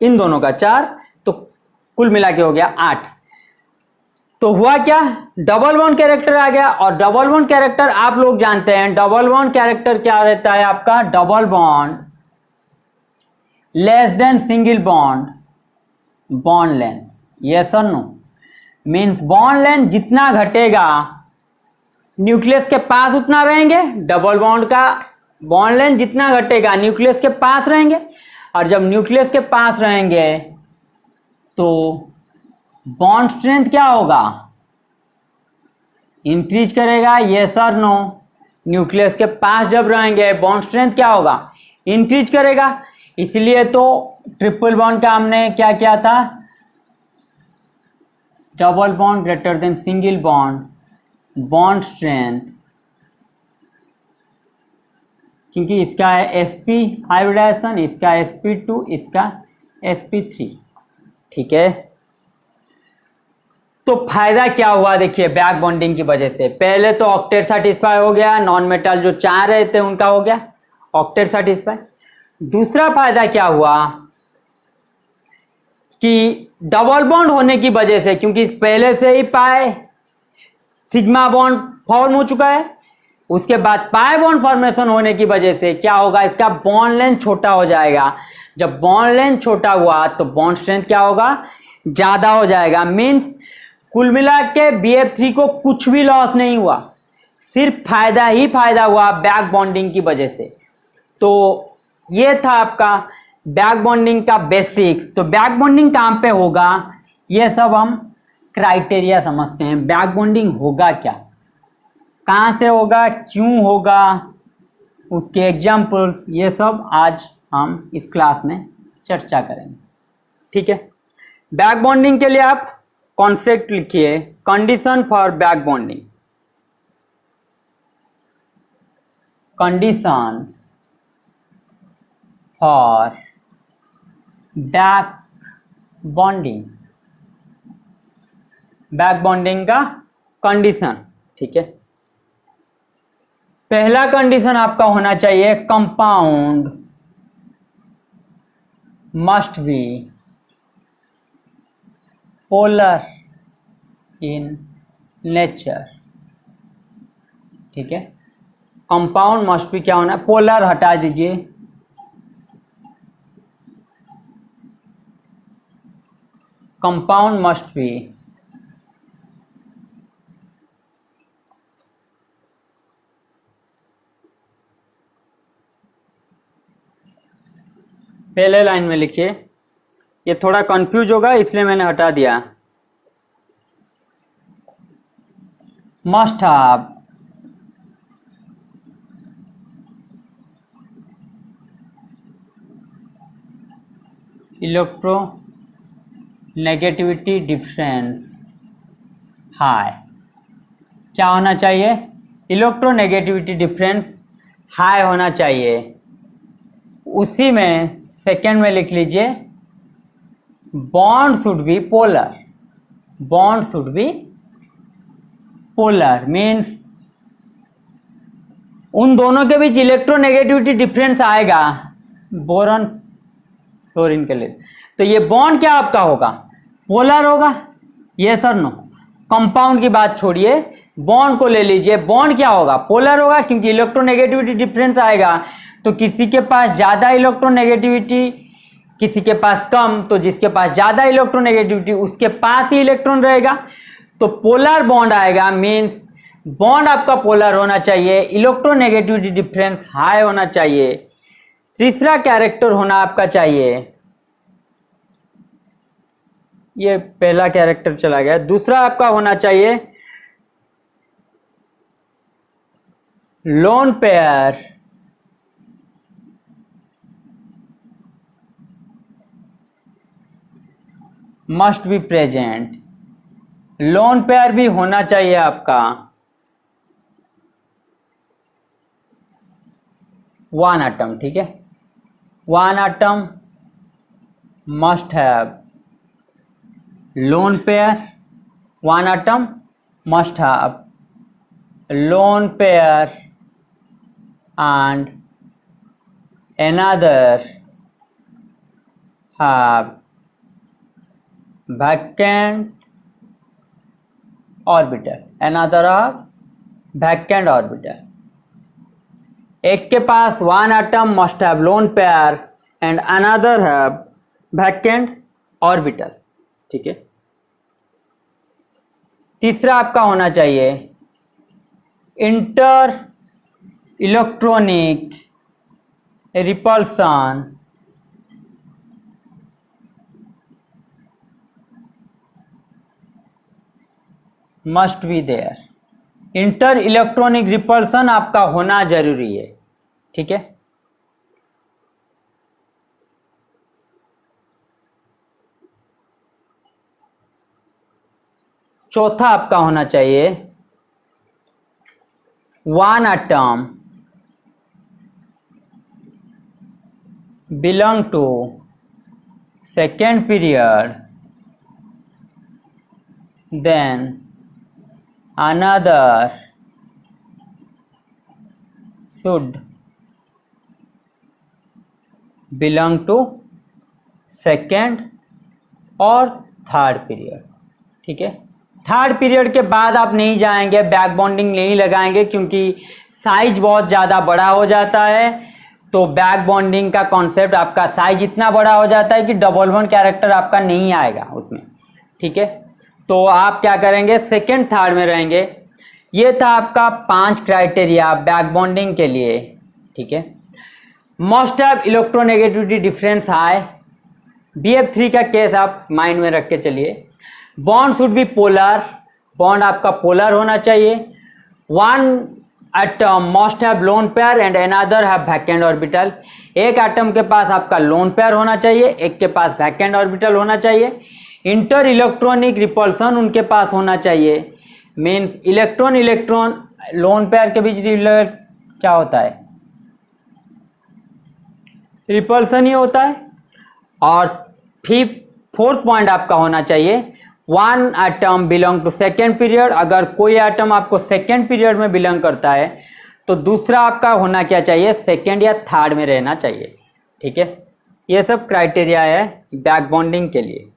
इन दोनों का 4, तो कुल मिला के हो गया 8। तो हुआ क्या, डबल बॉन्ड कैरेक्टर आ गया। और डबल बॉन्ड कैरेक्टर आप लोग जानते हैं, डबल बॉन्ड कैरेक्टर क्या रहता है आपका, double bond less than single bond length, yes और नो। मीन्स बॉन्ड लेंथ जितना घटेगा न्यूक्लियस के पास उतना रहेंगे, डबल बॉन्ड का बॉन्ड लेंथ जितना घटेगा न्यूक्लियस के पास रहेंगे, और जब न्यूक्लियस के पास रहेंगे तो बॉन्ड स्ट्रेंथ क्या होगा, इंक्रीज करेगा, यस और नो। न्यूक्लियस के पास जब रहेंगे बॉन्ड स्ट्रेंथ क्या होगा, इंक्रीज करेगा। इसलिए तो ट्रिपल बॉन्ड का हमने क्या किया था, double bond greater than single bond strength, क्योंकि इसका है sp हाइब्रिडाइजेशन, इसका sp2, इसका sp3, ठीक है। तो फायदा क्या हुआ देखिए, बैक बॉन्डिंग की वजह से पहले तो ऑक्टेट सेटिस्फाई हो गया, नॉन मेटल जो 4 रहे थे उनका हो गया ऑक्टेट सेटिस्फाई। दूसरा फायदा क्या हुआ कि डबल बॉन्ड होने की वजह से, क्योंकि पहले से ही पाई सिग्मा बॉन्ड फॉर्म हो चुका है, उसके बाद पाई बॉन्ड फॉर्मेशन होने की वजह से क्या होगा, इसका बॉन्ड लेंथ छोटा हो जाएगा। जब बॉन्ड लेंथ छोटा हुआ तो बॉन्ड स्ट्रेंथ क्या होगा, ज्यादा हो जाएगा। मीन्स कुल मिला के BF3 को कुछ भी लॉस नहीं हुआ, सिर्फ फायदा ही फायदा हुआ बैक बॉन्डिंग की वजह से। तो ये था आपका बैक बॉन्डिंग का बेसिक्स। तो बैक बॉन्डिंग कहाँ पे होगा, ये सब हम क्राइटेरिया समझते हैं। बैक बॉन्डिंग होगा क्या, कहाँ से होगा, क्यों होगा, उसके एग्जाम्पल्स, ये सब आज हम इस क्लास में चर्चा करेंगे, ठीक है। बैक बॉन्डिंग के लिए आप कॉन्सेप्ट लिखिए, condition for back bonding, condition for back bonding, back bonding का कंडीशन, ठीक है। पहला कंडीशन आपका होना चाहिए, compound must be polar in nature, ठीक है। कंपाउंड मस्ट बी क्या होना है, पोलर हटा दीजिए, कंपाउंड मस्ट बी पहले लाइन में लिखिए, ये थोड़ा कंफ्यूज होगा इसलिए मैंने हटा दिया। Must have electronegativity difference high, क्या होना चाहिए, इलेक्ट्रोनेगेटिविटी डिफरेंस हाई होना चाहिए। उसी में सेकेंड में लिख लीजिए, bond should be polar, bond should be polar means उन दोनों के बीच इलेक्ट्रोनेगेटिविटी डिफरेंस आएगा। बोरॉन फ्लोरीन के लिए। तो ये बॉन्ड क्या आपका होगा, पोलर होगा, ये सर नो। कंपाउंड की बात छोड़िए, बॉन्ड को ले लीजिए, बॉन्ड क्या होगा, पोलर होगा, क्योंकि इलेक्ट्रोनेगेटिविटी डिफरेंस आएगा। तो किसी के पास ज़्यादा इलेक्ट्रोनेगेटिविटी, किसी के पास कम, तो जिसके पास ज़्यादा इलेक्ट्रोनेगेटिविटी उसके पास ही इलेक्ट्रॉन रहेगा। तो पोलर बॉन्ड आएगा, मीन्स बॉन्ड आपका पोलर होना चाहिए, इलेक्ट्रोनेगेटिविटी डिफरेंस हाई होना चाहिए। तीसरा कैरेक्टर होना आपका चाहिए, ये पहला कैरेक्टर चला गया। दूसरा आपका होना चाहिए lone pair must be present, lone pair भी होना चाहिए आपका। वन एटम, ठीक है, one atom must have lone pair, one atom must have lone pair and another have vacant orbital, another have vacant orbital। एक के पास one atom must have lone pair and another have vacant orbital, ठीक है। तीसरा आपका होना चाहिए inter electronic repulsion must be there, inter electronic repulsion आपका होना जरूरी है, ठीक है। चौथा आपका होना चाहिए one atom belong to second period, then another should belong to second और थर्ड पीरियड, ठीक है। थर्ड पीरियड के बाद आप नहीं जाएंगे, बैक बॉन्डिंग नहीं लगाएंगे, क्योंकि साइज बहुत ज़्यादा बड़ा हो जाता है। तो बैक बॉन्डिंग का कॉन्सेप्ट आपका साइज इतना बड़ा हो जाता है कि डबल बॉन्ड कैरेक्टर आपका नहीं आएगा उसमें, ठीक है। तो आप क्या करेंगे, सेकेंड थर्ड में रहेंगे। ये था आपका 5 क्राइटेरिया बैक बॉन्डिंग के लिए, ठीक है। Must have electronegativity difference high, BF3 का केस आप माइंड में रख के चलिए। Bond should be polar, bond आपका पोलर होना चाहिए। One atom must have lone pair and another have vacant orbital, एक एटम के पास आपका लोन पेयर होना चाहिए, एक के पास वैकेंट ऑर्बिटल होना चाहिए। इंटर इलेक्ट्रॉनिक रिपल्सन उनके पास होना चाहिए, means electron electron lone pair के बीच क्या होता है, रिपल्सन ही होता है। और फोर्थ पॉइंट आपका होना चाहिए one atom belong to second period. अगर कोई एटम आपको सेकेंड पीरियड में बिलोंग करता है तो दूसरा आपका होना क्या चाहिए, सेकेंड या थर्ड में रहना चाहिए, ठीक है। ये सब क्राइटेरिया है बैक बॉन्डिंग के लिए।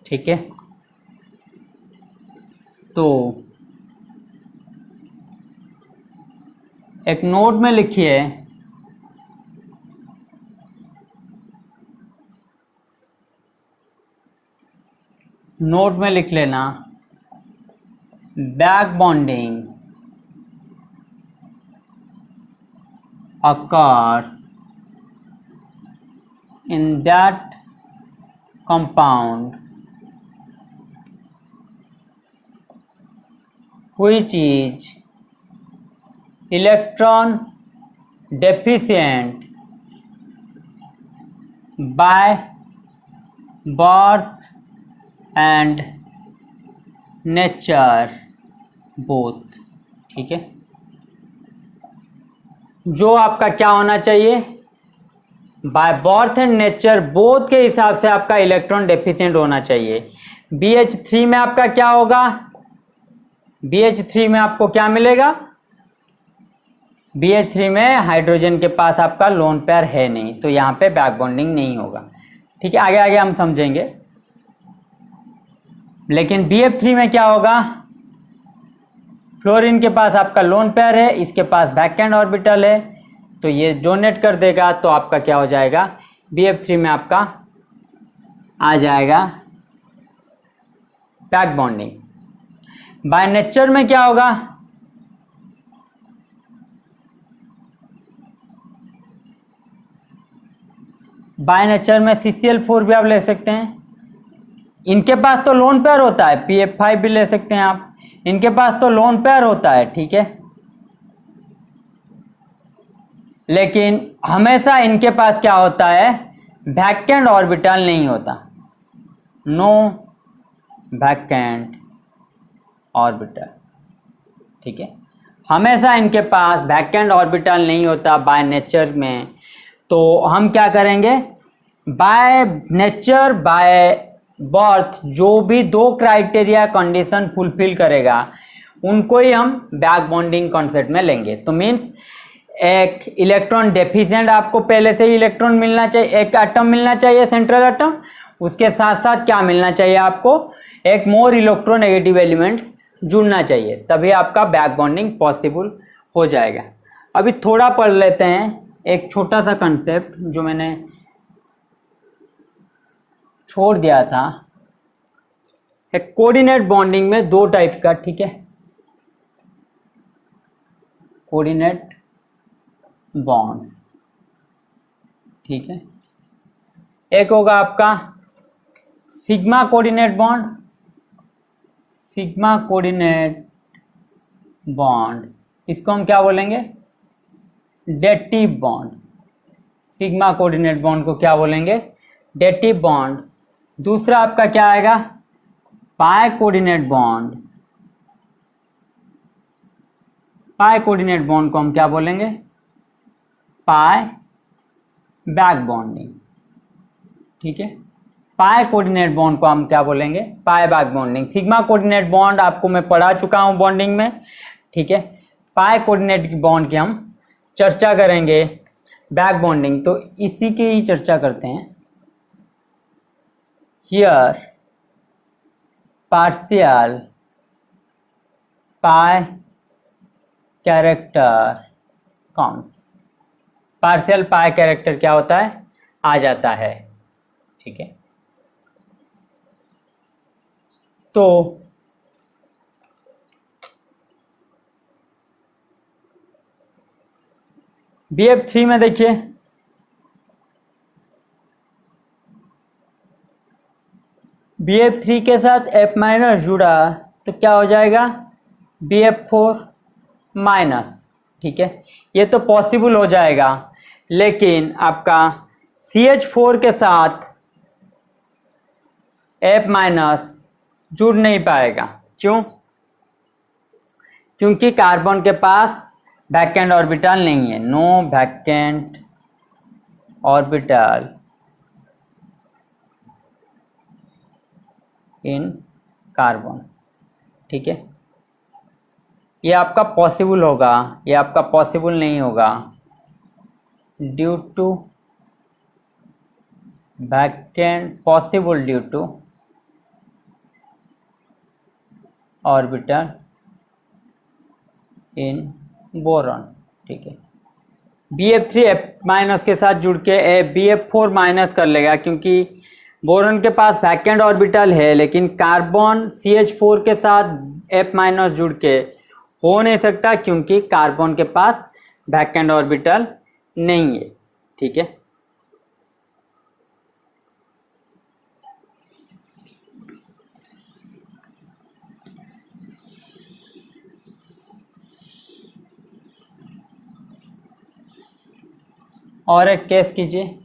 ठीक है, तो एक नोट में लिखिए, नोट में लिख लेना, back bonding occurs in that compound which is electron deficient by birth and nature both. ठीक है, जो आपका क्या होना चाहिए, by birth and nature both के हिसाब से आपका इलेक्ट्रॉन डेफिशिएंट होना चाहिए। BH3 में आपका क्या होगा, BH3 में आपको क्या मिलेगा, BH3 में हाइड्रोजन के पास आपका लोन पेयर है नहीं, तो यहाँ पे बैक बॉन्डिंग नहीं होगा। ठीक है, आगे आगे हम समझेंगे। लेकिन BF3 में क्या होगा, फ्लोरीन के पास आपका लोन पेयर है, इसके पास बैकएंड ऑर्बिटल है, तो ये डोनेट कर देगा, तो आपका क्या हो जाएगा, BF3 में आपका आ जाएगा बैक बॉन्डिंग। बाय नेचर में क्या होगा, बाय नेचर में CCl4 भी आप ले सकते हैं। इनके पास तो लोन पेयर होता है, PF5 भी ले सकते हैं आप, इनके पास तो लोन पेयर होता है। ठीक है, लेकिन हमेशा इनके पास क्या होता है, वैकेंट ऑर्बिटल नहीं होता, नो वैकेंट ऑर्बिटल। ठीक है, हमेशा इनके पास वैकेंट ऑर्बिटल नहीं होता बाय नेचर में। तो हम क्या करेंगे, बाय नेचर बाय बर्थ जो भी दो क्राइटेरिया कंडीशन फुलफिल करेगा उनको ही हम बैक बॉन्डिंग कॉन्सेप्ट में लेंगे। तो मीन्स एक इलेक्ट्रॉन डेफिशिएंट आपको पहले से ही इलेक्ट्रॉन मिलना चाहिए, एक एटम मिलना चाहिए सेंट्रल एटम, उसके साथ साथ क्या मिलना चाहिए आपको, एक मोर इलेक्ट्रोनेगेटिव एलिमेंट जुड़ना चाहिए, तभी आपका बैक बॉन्डिंग पॉसिबल हो जाएगा। अभी थोड़ा पढ़ लेते हैं एक छोटा सा कंसेप्ट जो मैंने छोड़ दिया था। एक कोऑर्डिनेट बॉन्डिंग में दो टाइप का, ठीक है, कोऑर्डिनेट बॉन्ड्स। ठीक है, एक होगा आपका sigma coordinate bond, sigma coordinate bond, इसको हम क्या बोलेंगे, dative bond. Sigma coordinate bond को क्या बोलेंगे, डेटिव बॉन्ड। दूसरा आपका क्या आएगा, pi coordinate bond. Pi coordinate bond को हम क्या बोलेंगे, पाई बैक बॉन्डिंग। ठीक है, पाई कोऑर्डिनेट बॉन्ड को हम क्या बोलेंगे, pi back bonding. Sigma coordinate bond आपको मैं पढ़ा चुका हूं बॉन्डिंग में। ठीक है, पाई कोऑर्डिनेट बॉन्ड की हम चर्चा करेंगे बैक बॉन्डिंग, तो इसी की ही चर्चा करते हैं। Here partial pi character comes, partial pi character क्या होता है, आ जाता है। ठीक है, तो BF3 में देखिए, BF3 के साथ F माइनस जुड़ा तो क्या हो जाएगा, BF4 माइनस। ठीक है, ये तो पॉसिबल हो जाएगा, लेकिन आपका CH4 के साथ F माइनस जुड़ नहीं पाएगा। क्यों, क्योंकि कार्बन के पास वैकेंट ऑर्बिटल नहीं है, no vacant orbital in carbon. ठीक है, ये आपका पॉसिबल होगा, ये आपका पॉसिबल नहीं होगा due to vacant, possible due to orbital in boron. ठीक है, BF3 F माइनस के साथ जुड़ के BF4 माइनस कर लेगा, क्योंकि बोरॉन के पास वैकेंट ऑर्बिटल है, लेकिन कार्बन CH4 के साथ F माइनस जुड़ के हो नहीं सकता, क्योंकि कार्बन के पास वैकेंट ऑर्बिटल नहीं है। ठीक है, और एक केस कीजिए,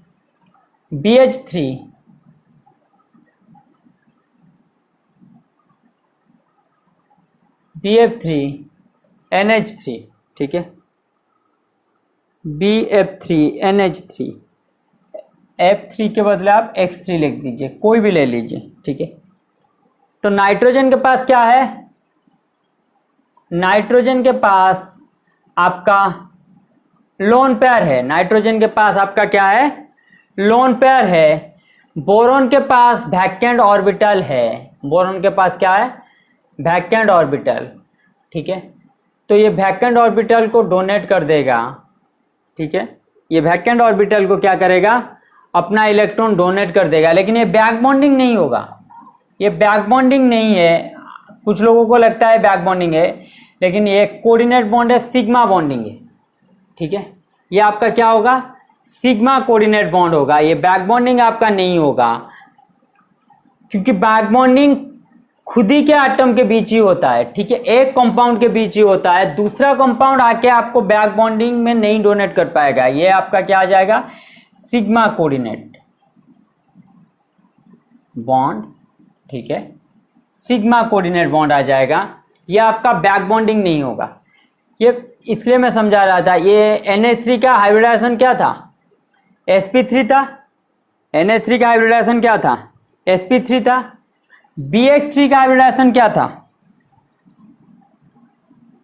BH3 BF3 NH3, ठीक है, BF3 NH3, F3 के बदले आप X3 लिख दीजिए, कोई भी ले लीजिए, ठीक है। तो नाइट्रोजन के पास क्या है, नाइट्रोजन के पास आपका लोन पेयर है, नाइट्रोजन के पास आपका क्या है, लोन पेयर है। बोरोन के पास वैकेंट ऑर्बिटल है, बोरोन के पास क्या है, वैकेंट ऑर्बिटल, ठीक है। तो ये वैकेंट ऑर्बिटल को डोनेट कर देगा, ठीक है, ये वैकेंट ऑर्बिटल को क्या करेगा, अपना इलेक्ट्रॉन डोनेट कर देगा, लेकिन ये बैक बॉन्डिंग नहीं होगा, ये बैक बॉन्डिंग नहीं है। कुछ लोगों को लगता है बैक बॉन्डिंग है, लेकिन ये कोऑर्डिनेट बॉन्ड है, सिग्मा बॉन्डिंग है, ठीक है। ये आपका क्या होगा, सिग्मा कोऑर्डिनेट बॉन्ड होगा, ये बैक बॉन्डिंग आपका नहीं होगा, क्योंकि बैक बॉन्डिंग खुद ही के एटम के बीच ही होता है, ठीक है, एक कंपाउंड के बीच ही होता है, दूसरा कंपाउंड आके आपको बैक बॉन्डिंग में नहीं डोनेट कर पाएगा। ये आपका क्या आ जाएगा, सिग्मा कोऑर्डिनेट बॉन्ड, ठीक है, सिग्मा कोऑर्डिनेट बॉन्ड आ जाएगा, ये आपका बैक बॉन्डिंग नहीं होगा। ये इसलिए मैं समझा रहा था, ये NH3 का हाइब्रिडाइजेशन क्या था, sp3 था, NH3 का हाइब्रिडाइजेशन क्या था, sp3 था। BH3 का हाइब्रिडाइजेशन क्या था,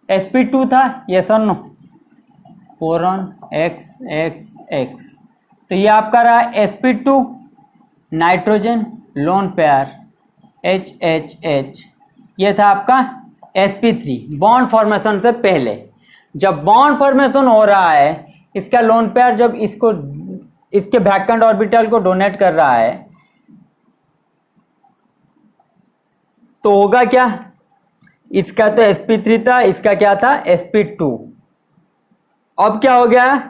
sp2 था, यस और no, boron X X X। तो ये आपका रहा sp2, nitrogen lone pair H H H, ये था आपका sp3 बॉन्ड फॉर्मेशन से पहले। जब बॉन्ड फॉर्मेशन हो रहा है, इसका लोन पेयर जब इसको इसके वैकेंट ऑर्बिटल को डोनेट कर रहा है, तो होगा क्या, इसका तो sp3 था, इसका क्या था, sp2। अब क्या हो गया,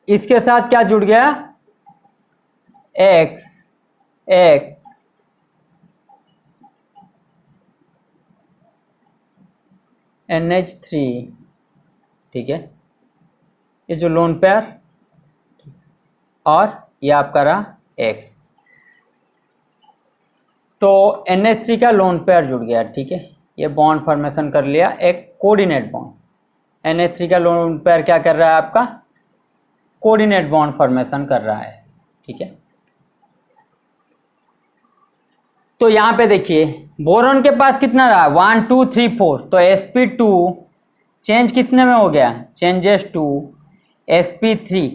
इसके साथ क्या जुड़ गया, X X, NH3, ठीक है, ये जो लोन पेयर, और ये आपका रहा X। तो NH3 का लोन पेयर जुड़ गया, ठीक है, ये बॉन्ड फॉर्मेशन कर लिया, एक कोऑर्डिनेट बॉन्ड। NH3 का लोन पेयर क्या कर रहा है, आपका कोऑर्डिनेट बॉन्ड फॉर्मेशन कर रहा है, ठीक है। तो यहां पे देखिए, बोरॉन के पास कितना रहा, 1 2 3 4, तो sp2 चेंज किसने में हो गया, चेंजेस टू sp3,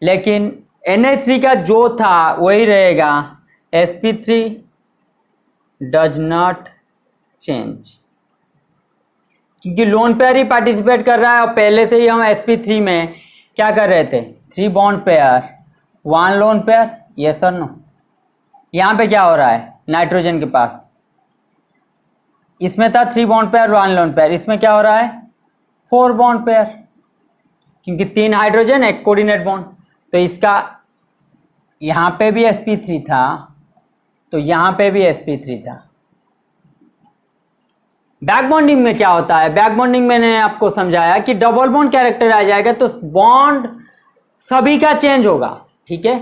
लेकिन NH3 का जो था वही रहेगा, sp3 डज नॉट चेंज, क्योंकि लोन पेयर ही पार्टिसिपेट कर रहा है, और पहले से ही हम sp3 में क्या कर रहे थे, 3 bond pair 1 lone pair, yes और नो। यहाँ पे क्या हो रहा है, नाइट्रोजन के पास, इसमें था 3 बॉन्ड पेयर 1 लोन पेयर, इसमें क्या हो रहा है, 4 बॉन्ड पेयर, क्योंकि 3 हाइड्रोजन एक कोऑर्डिनेट बॉन्ड। तो इसका यहाँ पे भी sp3 था, तो यहाँ पे भी sp3 था। बैक बॉन्डिंग में क्या होता है, बैक बॉन्डिंग मैंने आपको समझाया कि डबल बॉन्ड कैरेक्टर आ जाएगा, तो बॉन्ड सभी का चेंज होगा, ठीक है,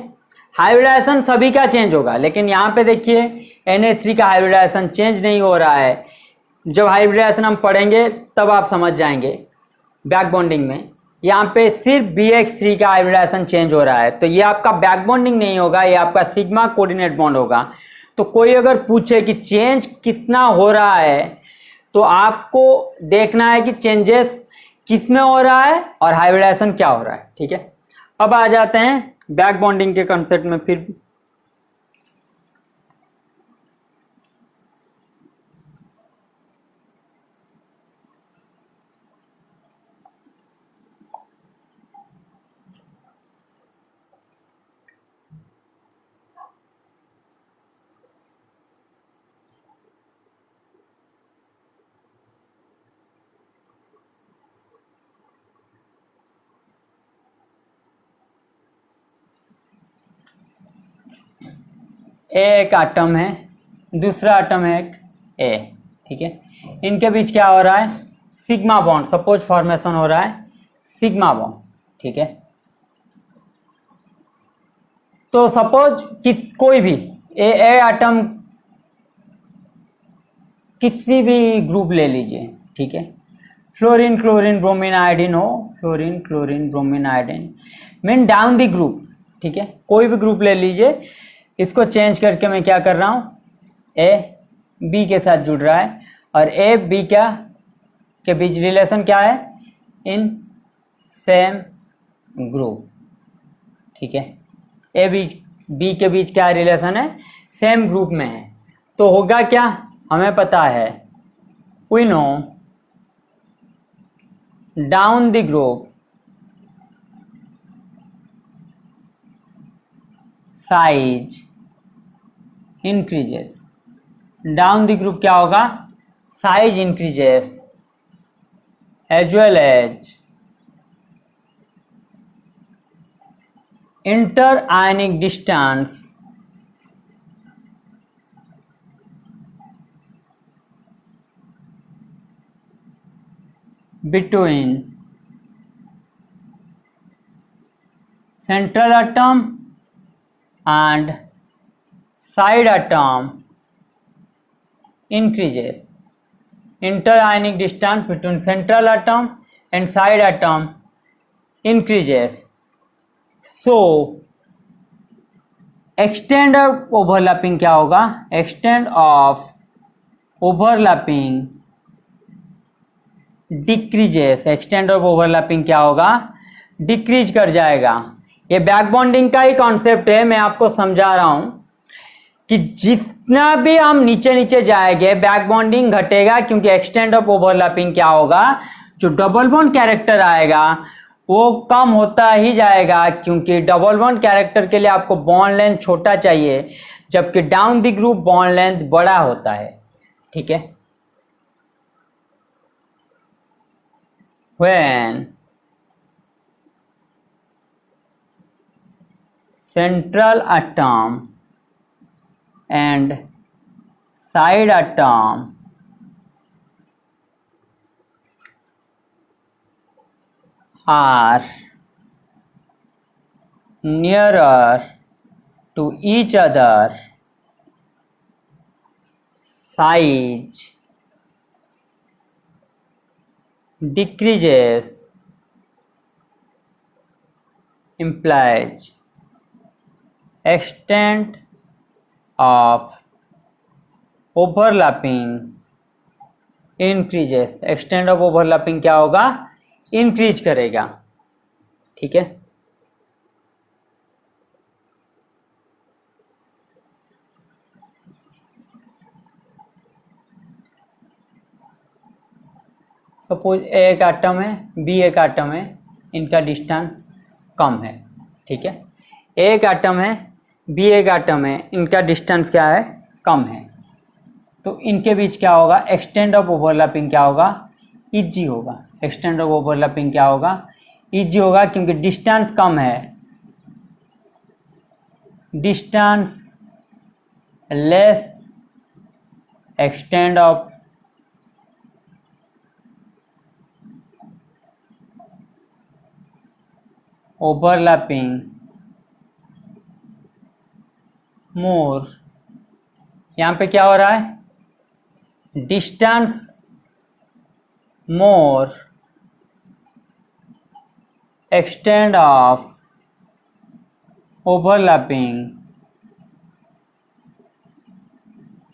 हाइब्रिडाइजेशन सभी का चेंज होगा। लेकिन यहाँ पे देखिए NH3 का हाइब्रिडाइजेशन चेंज नहीं हो रहा है। जब हाइब्रिडाइजेशन हम पढ़ेंगे तब आप समझ जाएंगे। बैक बॉन्डिंग में यहाँ पे सिर्फ BH3 का हाइब्रिडाइजेशन चेंज हो रहा है, तो ये आपका बैक बॉन्डिंग नहीं होगा, ये आपका सिग्मा कोऑर्डिनेट बॉन्ड होगा। तो कोई अगर पूछे कि चेंज कितना हो रहा है, तो आपको देखना है कि चेंजेस किस में हो रहा है और हाइब्रिडाइजेशन क्या हो रहा है, ठीक है। अब आ जाते हैं बैक बॉन्डिंग के कंसेप्ट में। फिर एक एटम है, दूसरा एटम है एक ए, ठीक है, इनके बीच क्या हो रहा है, सिग्मा बॉन्ड, सपोज फॉर्मेशन हो रहा है सिग्मा बॉन्ड, ठीक है। तो सपोज कि कोई भी ए एटम किसी भी ग्रुप ले लीजिए, ठीक है, फ्लोरीन क्लोरीन ब्रोमीन आयोडीन हो, fluorine chlorine bromine iodine mean down the group, ठीक है, कोई भी ग्रुप ले लीजिए, इसको चेंज करके मैं क्या कर रहा हूँ, ए बी के साथ जुड़ रहा है, और ए बी क्या के बीच रिलेशन क्या है, इन सेम ग्रुप, ठीक है, ए बी के बीच क्या रिलेशन है, सेम ग्रुप में है, तो होगा क्या, हमें पता है, we know down the group size increases, down the group क्या होगा, size increases as well as inter ionic distance between central atom and side atom increases, interionic distance between central atom and side atom increases, so extent of overlapping क्या होगा, extent of overlapping decreases, extend of overlapping क्या होगा, decrease कर जाएगा। ये back bonding का ही concept है, मैं आपको समझा रहा हूं कि जितना भी हम नीचे नीचे जाएंगे बैक बॉन्डिंग घटेगा, क्योंकि एक्सटेंड ऑफ ओवरलैपिंग क्या होगा, जो डबल बॉन्ड कैरेक्टर आएगा वो कम होता ही जाएगा, क्योंकि डबल बॉन्ड कैरेक्टर के लिए आपको बॉन्ड लेंथ छोटा चाहिए, जबकि down the group bond length बड़ा होता है, ठीक है। When central atom and side atom are nearer to each other, size decreases implies extent of overlapping increases, extent of overlapping क्या होगा, इंक्रीज करेगा, ठीक है। सपोज ए एक आटम है, बी एक आटम है, इनका डिस्टेंस कम है, ठीक है, ए एक आटम है, बी एक आटम है, इनका डिस्टेंस क्या है, कम है, तो इनके बीच क्या होगा, एक्सटेंड ऑफ ओवरलैपिंग क्या होगा, इजी होगा, एक्सटेंड ऑफ ओवरलैपिंग क्या होगा, इजी होगा, क्योंकि डिस्टेंस कम है, distance less extent of overlapping more, यहाँ पे क्या हो रहा है, distance more extent of overlapping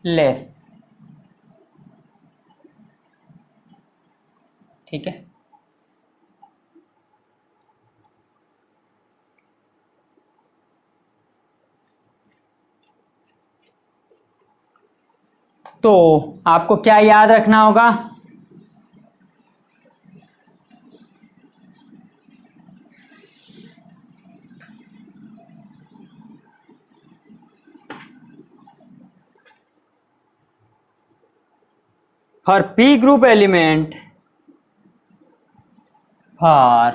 less, ठीक है। तो आपको क्या याद रखना होगा, for p group element, for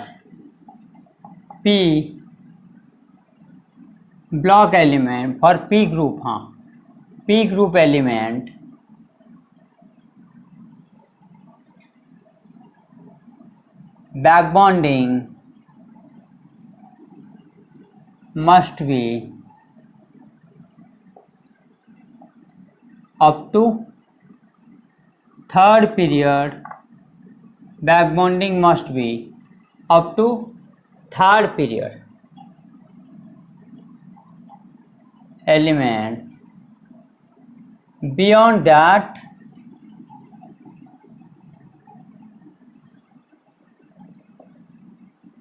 p block element, for p group, हाँ p group element back bonding must be up to third period back bonding must be up to third period elements. Beyond that,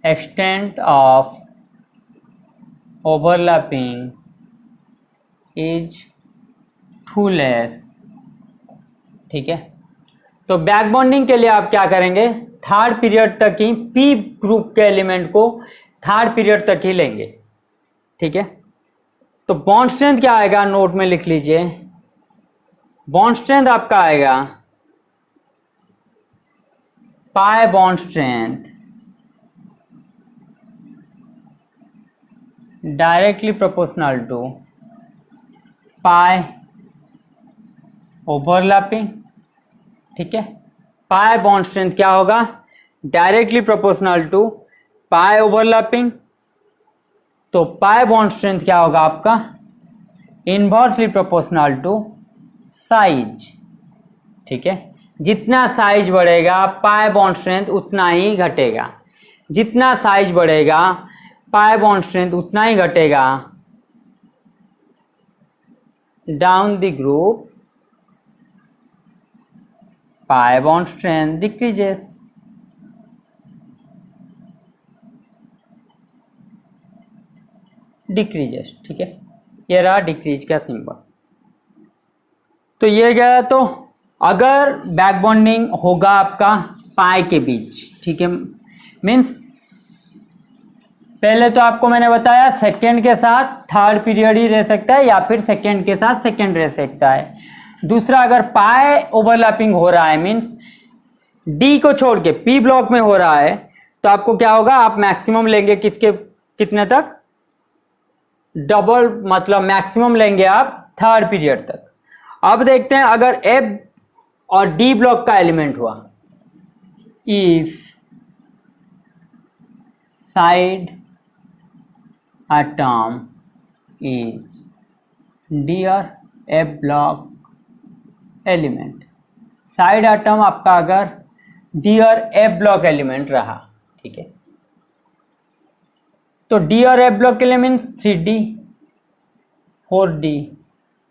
extent of overlapping is too less. ठीक है, तो back bonding के लिए आप क्या करेंगे, third period तक ही P group के एलिमेंट को थर्ड पीरियड तक ही लेंगे। ठीक है, तो बॉन्ड स्ट्रेंथ क्या आएगा, नोट में लिख लीजिए। बॉन्ड स्ट्रेंथ आपका आएगा pi bond strength directly proportional to pi overlapping. ठीक है, पाई बॉन्ड स्ट्रेंथ क्या होगा, directly proportional to pi overlapping. तो पाई बॉन्ड स्ट्रेंथ क्या होगा आपका, इनवर्सली प्रोपोर्शनल टू साइज। ठीक है, जितना साइज बढ़ेगा पाई बॉन्ड स्ट्रेंथ उतना ही घटेगा, जितना साइज बढ़ेगा पाई बॉन्ड स्ट्रेंथ उतना ही घटेगा। Down the group pi bond strength decreases. Decreases. ठीक है, ये रहा डिक्रीज का सिंबल। तो ये गया, तो अगर बैक बॉन्डिंग होगा आपका पाई के बीच, ठीक है, मीन्स पहले तो आपको मैंने बताया सेकेंड के साथ थर्ड पीरियड ही रह सकता है या फिर सेकेंड के साथ सेकेंड रह सकता है। दूसरा, अगर पाई ओवरलैपिंग हो रहा है मीन्स डी को छोड़ के पी ब्लॉक में हो रहा है, तो आपको क्या होगा, आप मैक्सिमम लेंगे किसके कितने तक, डबल, मतलब मैक्सिमम लेंगे आप थर्ड पीरियड तक। अब देखते हैं अगर एफ और डी ब्लॉक का एलिमेंट हुआ, if side atom is d और f block element, side atom आपका अगर डी और एफ ब्लॉक एलिमेंट रहा, ठीक है, तो डी और एफ ब्लॉक के लिए मीन्स 3D 4D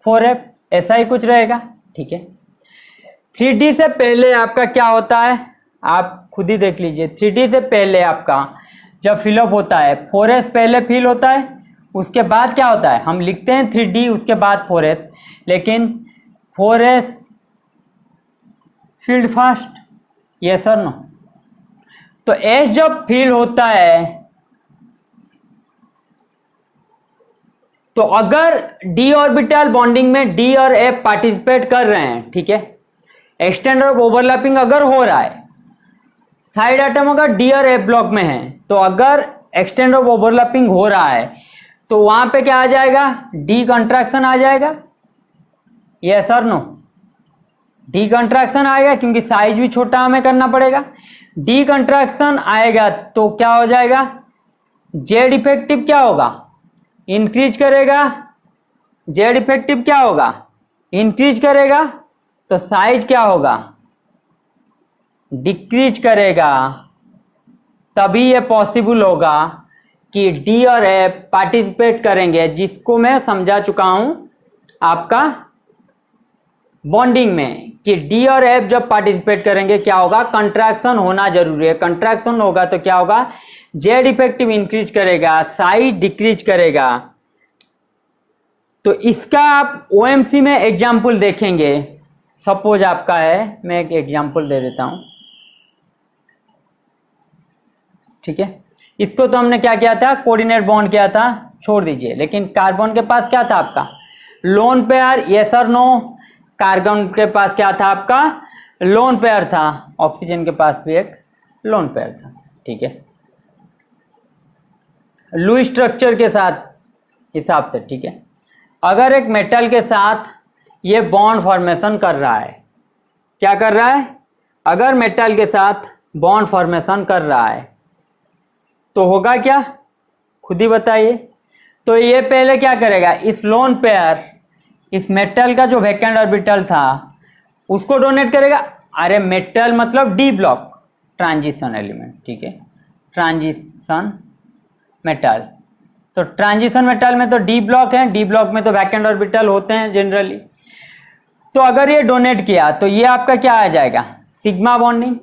4F ऐसा ही कुछ रहेगा। ठीक है, 3D से पहले आपका क्या होता है, आप खुद ही देख लीजिए। 3D से पहले आपका जब फिलअप होता है 4S पहले फिल होता है, उसके बाद क्या होता है, हम लिखते हैं 3D उसके बाद 4S, लेकिन 4S फील्ड फास्ट, यस और नो। तो S जब फिल होता है तो अगर डी ऑर्बिटल बॉन्डिंग में डी और एफ पार्टिसिपेट कर रहे हैं, ठीक है, एक्सटेंड और ओवरलैपिंग अगर हो रहा है, साइड एटम अगर डी और एफ ब्लॉक में है, तो अगर एक्सटेंड और ओवरलैपिंग हो रहा है तो वहां पे क्या आ जाएगा, डी कंट्रैक्शन आ जाएगा, यस और नो। डी कंट्रैक्शन आएगा क्योंकि साइज भी छोटा हमें करना पड़ेगा। डी कंट्रैक्शन आएगा तो क्या हो जाएगा, जेड इफेक्टिव क्या होगा, इंक्रीज करेगा। जेड इफेक्टिव क्या होगा, इंक्रीज करेगा, तो साइज क्या होगा, डिक्रीज करेगा। तभी ये पॉसिबल होगा कि डी और एफ पार्टिसिपेट करेंगे, जिसको मैं समझा चुका हूं आपका बॉन्डिंग में, कि डी और एफ जब पार्टिसिपेट करेंगे क्या होगा, कंट्रैक्शन होना जरूरी है। कंट्रैक्शन होगा तो क्या होगा, जेड इफेक्टिव इंक्रीज करेगा, साइज डिक्रीज करेगा। तो इसका आप ओएमसी में एग्जाम्पल देखेंगे। सपोज आपका है, मैं एक एग्जाम्पल दे देता हूं, ठीक है। इसको तो हमने क्या किया था, कोऑर्डिनेट बॉन्ड किया था, छोड़ दीजिए। लेकिन कार्बन के पास क्या था आपका, लोन पेयर, यस और नो। कार्बन के पास क्या था आपका, लोन पेयर था। ऑक्सीजन के पास भी एक लोन पेयर था, ठीक है, लुईस स्ट्रक्चर के साथ हिसाब से, ठीक है। अगर एक मेटल के साथ ये बॉन्ड फॉर्मेशन कर रहा है, क्या कर रहा है, अगर मेटल के साथ बॉन्ड फॉर्मेशन कर रहा है तो होगा क्या, खुद ही बताइए। तो ये पहले क्या करेगा, इस लोन पेयर इस मेटल का जो वैकेंट ऑर्बिटल था उसको डोनेट करेगा। अरे मेटल मतलब डी ब्लॉक ट्रांजिशन एलिमेंट, ठीक है, ट्रांजिशन मेटल। तो ट्रांजिशन मेटल में तो डी ब्लॉक है, डी ब्लॉक में तो वैकेंट ऑर्बिटल होते हैं जनरली। तो अगर ये डोनेट किया तो ये आपका क्या आ जाएगा, सिग्मा बॉन्डिंग,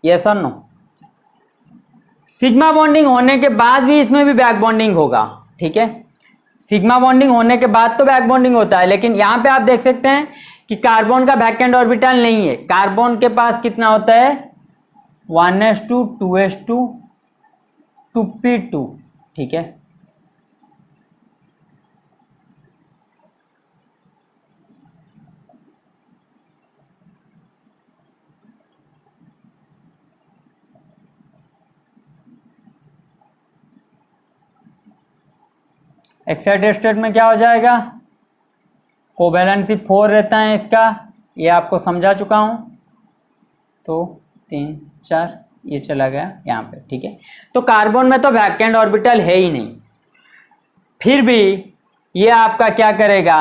यस और नो। सिग्मा बॉन्डिंग होने के बाद भी इसमें भी बैक बॉन्डिंग होगा, ठीक है, सिग्मा बॉन्डिंग होने के बाद तो बैक बॉन्डिंग होता है, लेकिन यहां पे आप देख सकते हैं कि कार्बन का वैकेंट ऑर्बिटल नहीं है। कार्बन के पास कितना होता है 1s2 2s2 2p2, ठीक है। एक्साइटेड स्टेट में क्या हो जाएगा, कोवैलेंसी 4 रहता है इसका, ये आपको समझा चुका हूं। तो 3 4 ये चला गया यहाँ पे, ठीक है। तो कार्बन में तो वैकेंट ऑर्बिटल है ही नहीं, फिर भी ये आपका क्या करेगा,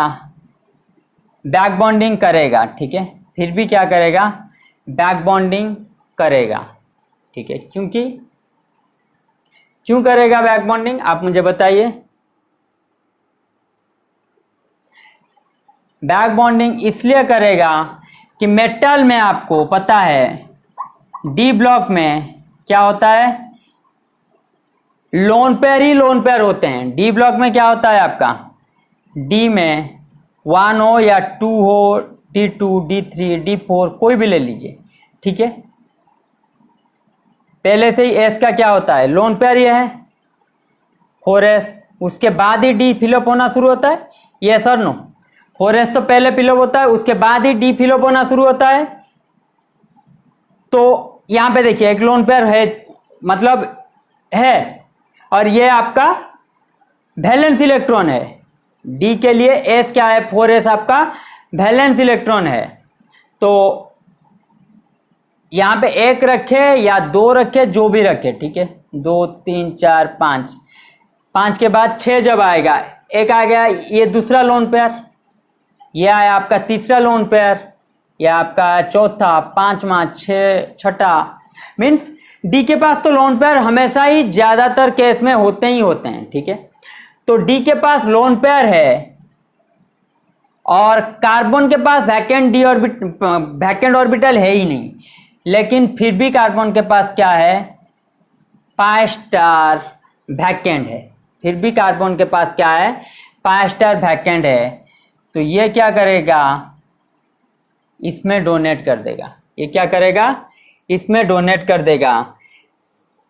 बैक बॉन्डिंग करेगा, ठीक है, फिर भी क्या करेगा, बैक बॉन्डिंग करेगा, ठीक है। क्यों करेगा बैक बॉन्डिंग, आप मुझे बताइए। बैक बॉन्डिंग इसलिए करेगा कि मेटल में आपको पता है डी ब्लॉक में क्या होता है, लोन पेयर ही लोन पेयर होते हैं। डी ब्लॉक में क्या होता है आपका, डी में 1 हो या 2 हो, D2 D3 D4 कोई भी ले लीजिए, ठीक है। पहले से ही एस का क्या होता है, लोन पेयर ये है 4s, उसके बाद ही डी फिलअप होना शुरू होता है, यस और नो। 4s तो पहले फिलअप होता है, उसके बाद ही डी फिलअप होना शुरू होता है। तो यहां पे देखिए एक लोन पेयर है, मतलब है, और ये आपका वैलेंस इलेक्ट्रॉन है। डी के लिए एस क्या है, 4s आपका वैलेंस इलेक्ट्रॉन है। तो यहां पे एक रखे या 2 रखे, जो भी रखे, ठीक है, 2 3 4 5, 5 के बाद 6 जब आएगा, एक आ गया ये दूसरा लोन पेयर, ये आया आपका तीसरा लोन पेयर, ये आपका चौथा, पांचवा, छठा। मीन्स डी के पास तो लोन पेयर हमेशा ही ज्यादातर केस में होते ही होते हैं, ठीक है। तो डी के पास लोन पेयर है और कार्बन के पास वैकेंट ऑर्बिटल है ही नहीं, लेकिन फिर भी कार्बन के पास क्या है, पाई स्टार वैकेंट है। फिर भी कार्बन के पास क्या है, पाई स्टार वैकेंट है। तो ये क्या करेगा, इसमें डोनेट कर देगा। ये क्या करेगा, इसमें डोनेट कर देगा।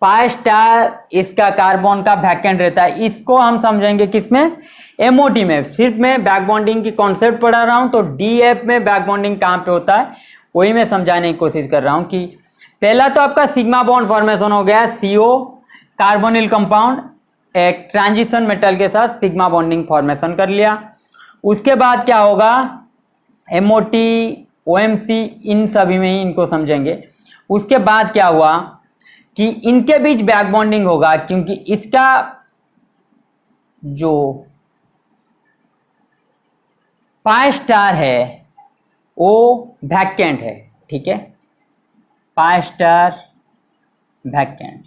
पाई स्टार इसका कार्बन का वैकेंट रहता है, इसको हम समझेंगे किसमें, एमओटी में। सिर्फ मैं बैक बॉन्डिंग की कॉन्सेप्ट पढ़ा रहा हूं, तो डीएफ में बैक बॉन्डिंग कहां पे होता है वही मैं समझाने की कोशिश कर रहा हूं। कि पहला तो आपका सिग्मा बॉन्ड फॉर्मेशन हो गया, सीओ कार्बोनिल कंपाउंड एक ट्रांजिशन मेटल के साथ सिग्मा बॉन्डिंग फॉर्मेशन कर लिया। उसके बाद क्या होगा, एमओटी ओएमसी इन सभी में ही इनको समझेंगे। उसके बाद क्या हुआ कि इनके बीच बैक बॉन्डिंग होगा, क्योंकि इसका जो पाई स्टार है वो वैकेंट है, ठीक है, पाई स्टार वैकेंट,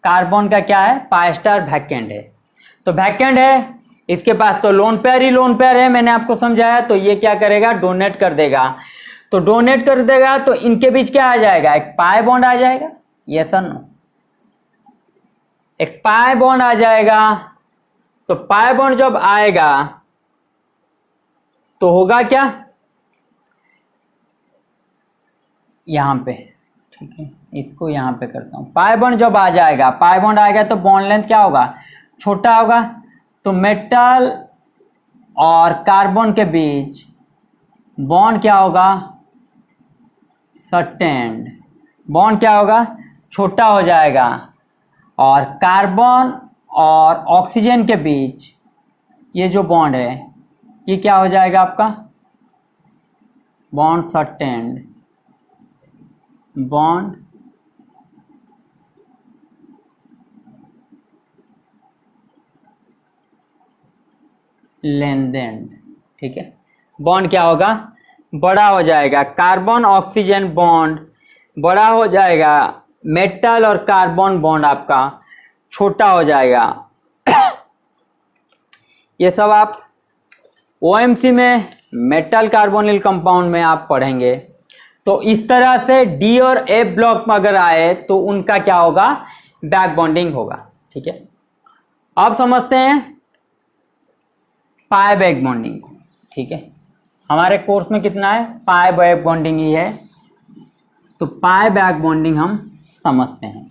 कार्बन का क्या है, पाई स्टार वैकेंट है। तो वैकेंट है, इसके पास तो लोन पेयर ही लोन पेयर है, मैंने आपको समझाया। तो ये क्या करेगा, डोनेट कर देगा। तो डोनेट कर देगा तो इनके बीच क्या आ जाएगा, एक पाई बॉन्ड आ जाएगा, यस और नो, एक पाई बॉन्ड आ जाएगा। तो पाई बॉन्ड जब आएगा तो होगा क्या, यहां पे, ठीक है, इसको यहां पे करता हूं। पाई बॉन्ड जब आ जाएगा, पाई बॉन्ड आएगा तो बॉन्ड लेंथ क्या होगा, छोटा होगा। तो मेटल और कार्बन के बीच बॉन्ड क्या होगा, सटेंड, बॉन्ड क्या होगा, छोटा हो जाएगा। और कार्बन और ऑक्सीजन के बीच ये जो बॉन्ड है ये क्या हो जाएगा आपका, बॉन्ड सटेंड, बॉन्ड लेंथेंड, ठीक है, बॉन्ड क्या होगा, बड़ा हो जाएगा। कार्बन ऑक्सीजन बॉन्ड बड़ा हो जाएगा, मेटल और कार्बन बॉन्ड आपका छोटा हो जाएगा। ये सब आप ओएमसी में मेटल कार्बोनिल कंपाउंड में आप पढ़ेंगे। तो इस तरह से डी और एफ ब्लॉक में अगर आए तो उनका क्या होगा, बैक बॉन्डिंग होगा। ठीक है, अब समझते हैं पाई बैक बॉन्डिंग को। ठीक है, हमारे कोर्स में कितना है, पाई बैक बॉन्डिंग ही है, तो पाई बैक बॉन्डिंग हम समझते हैं।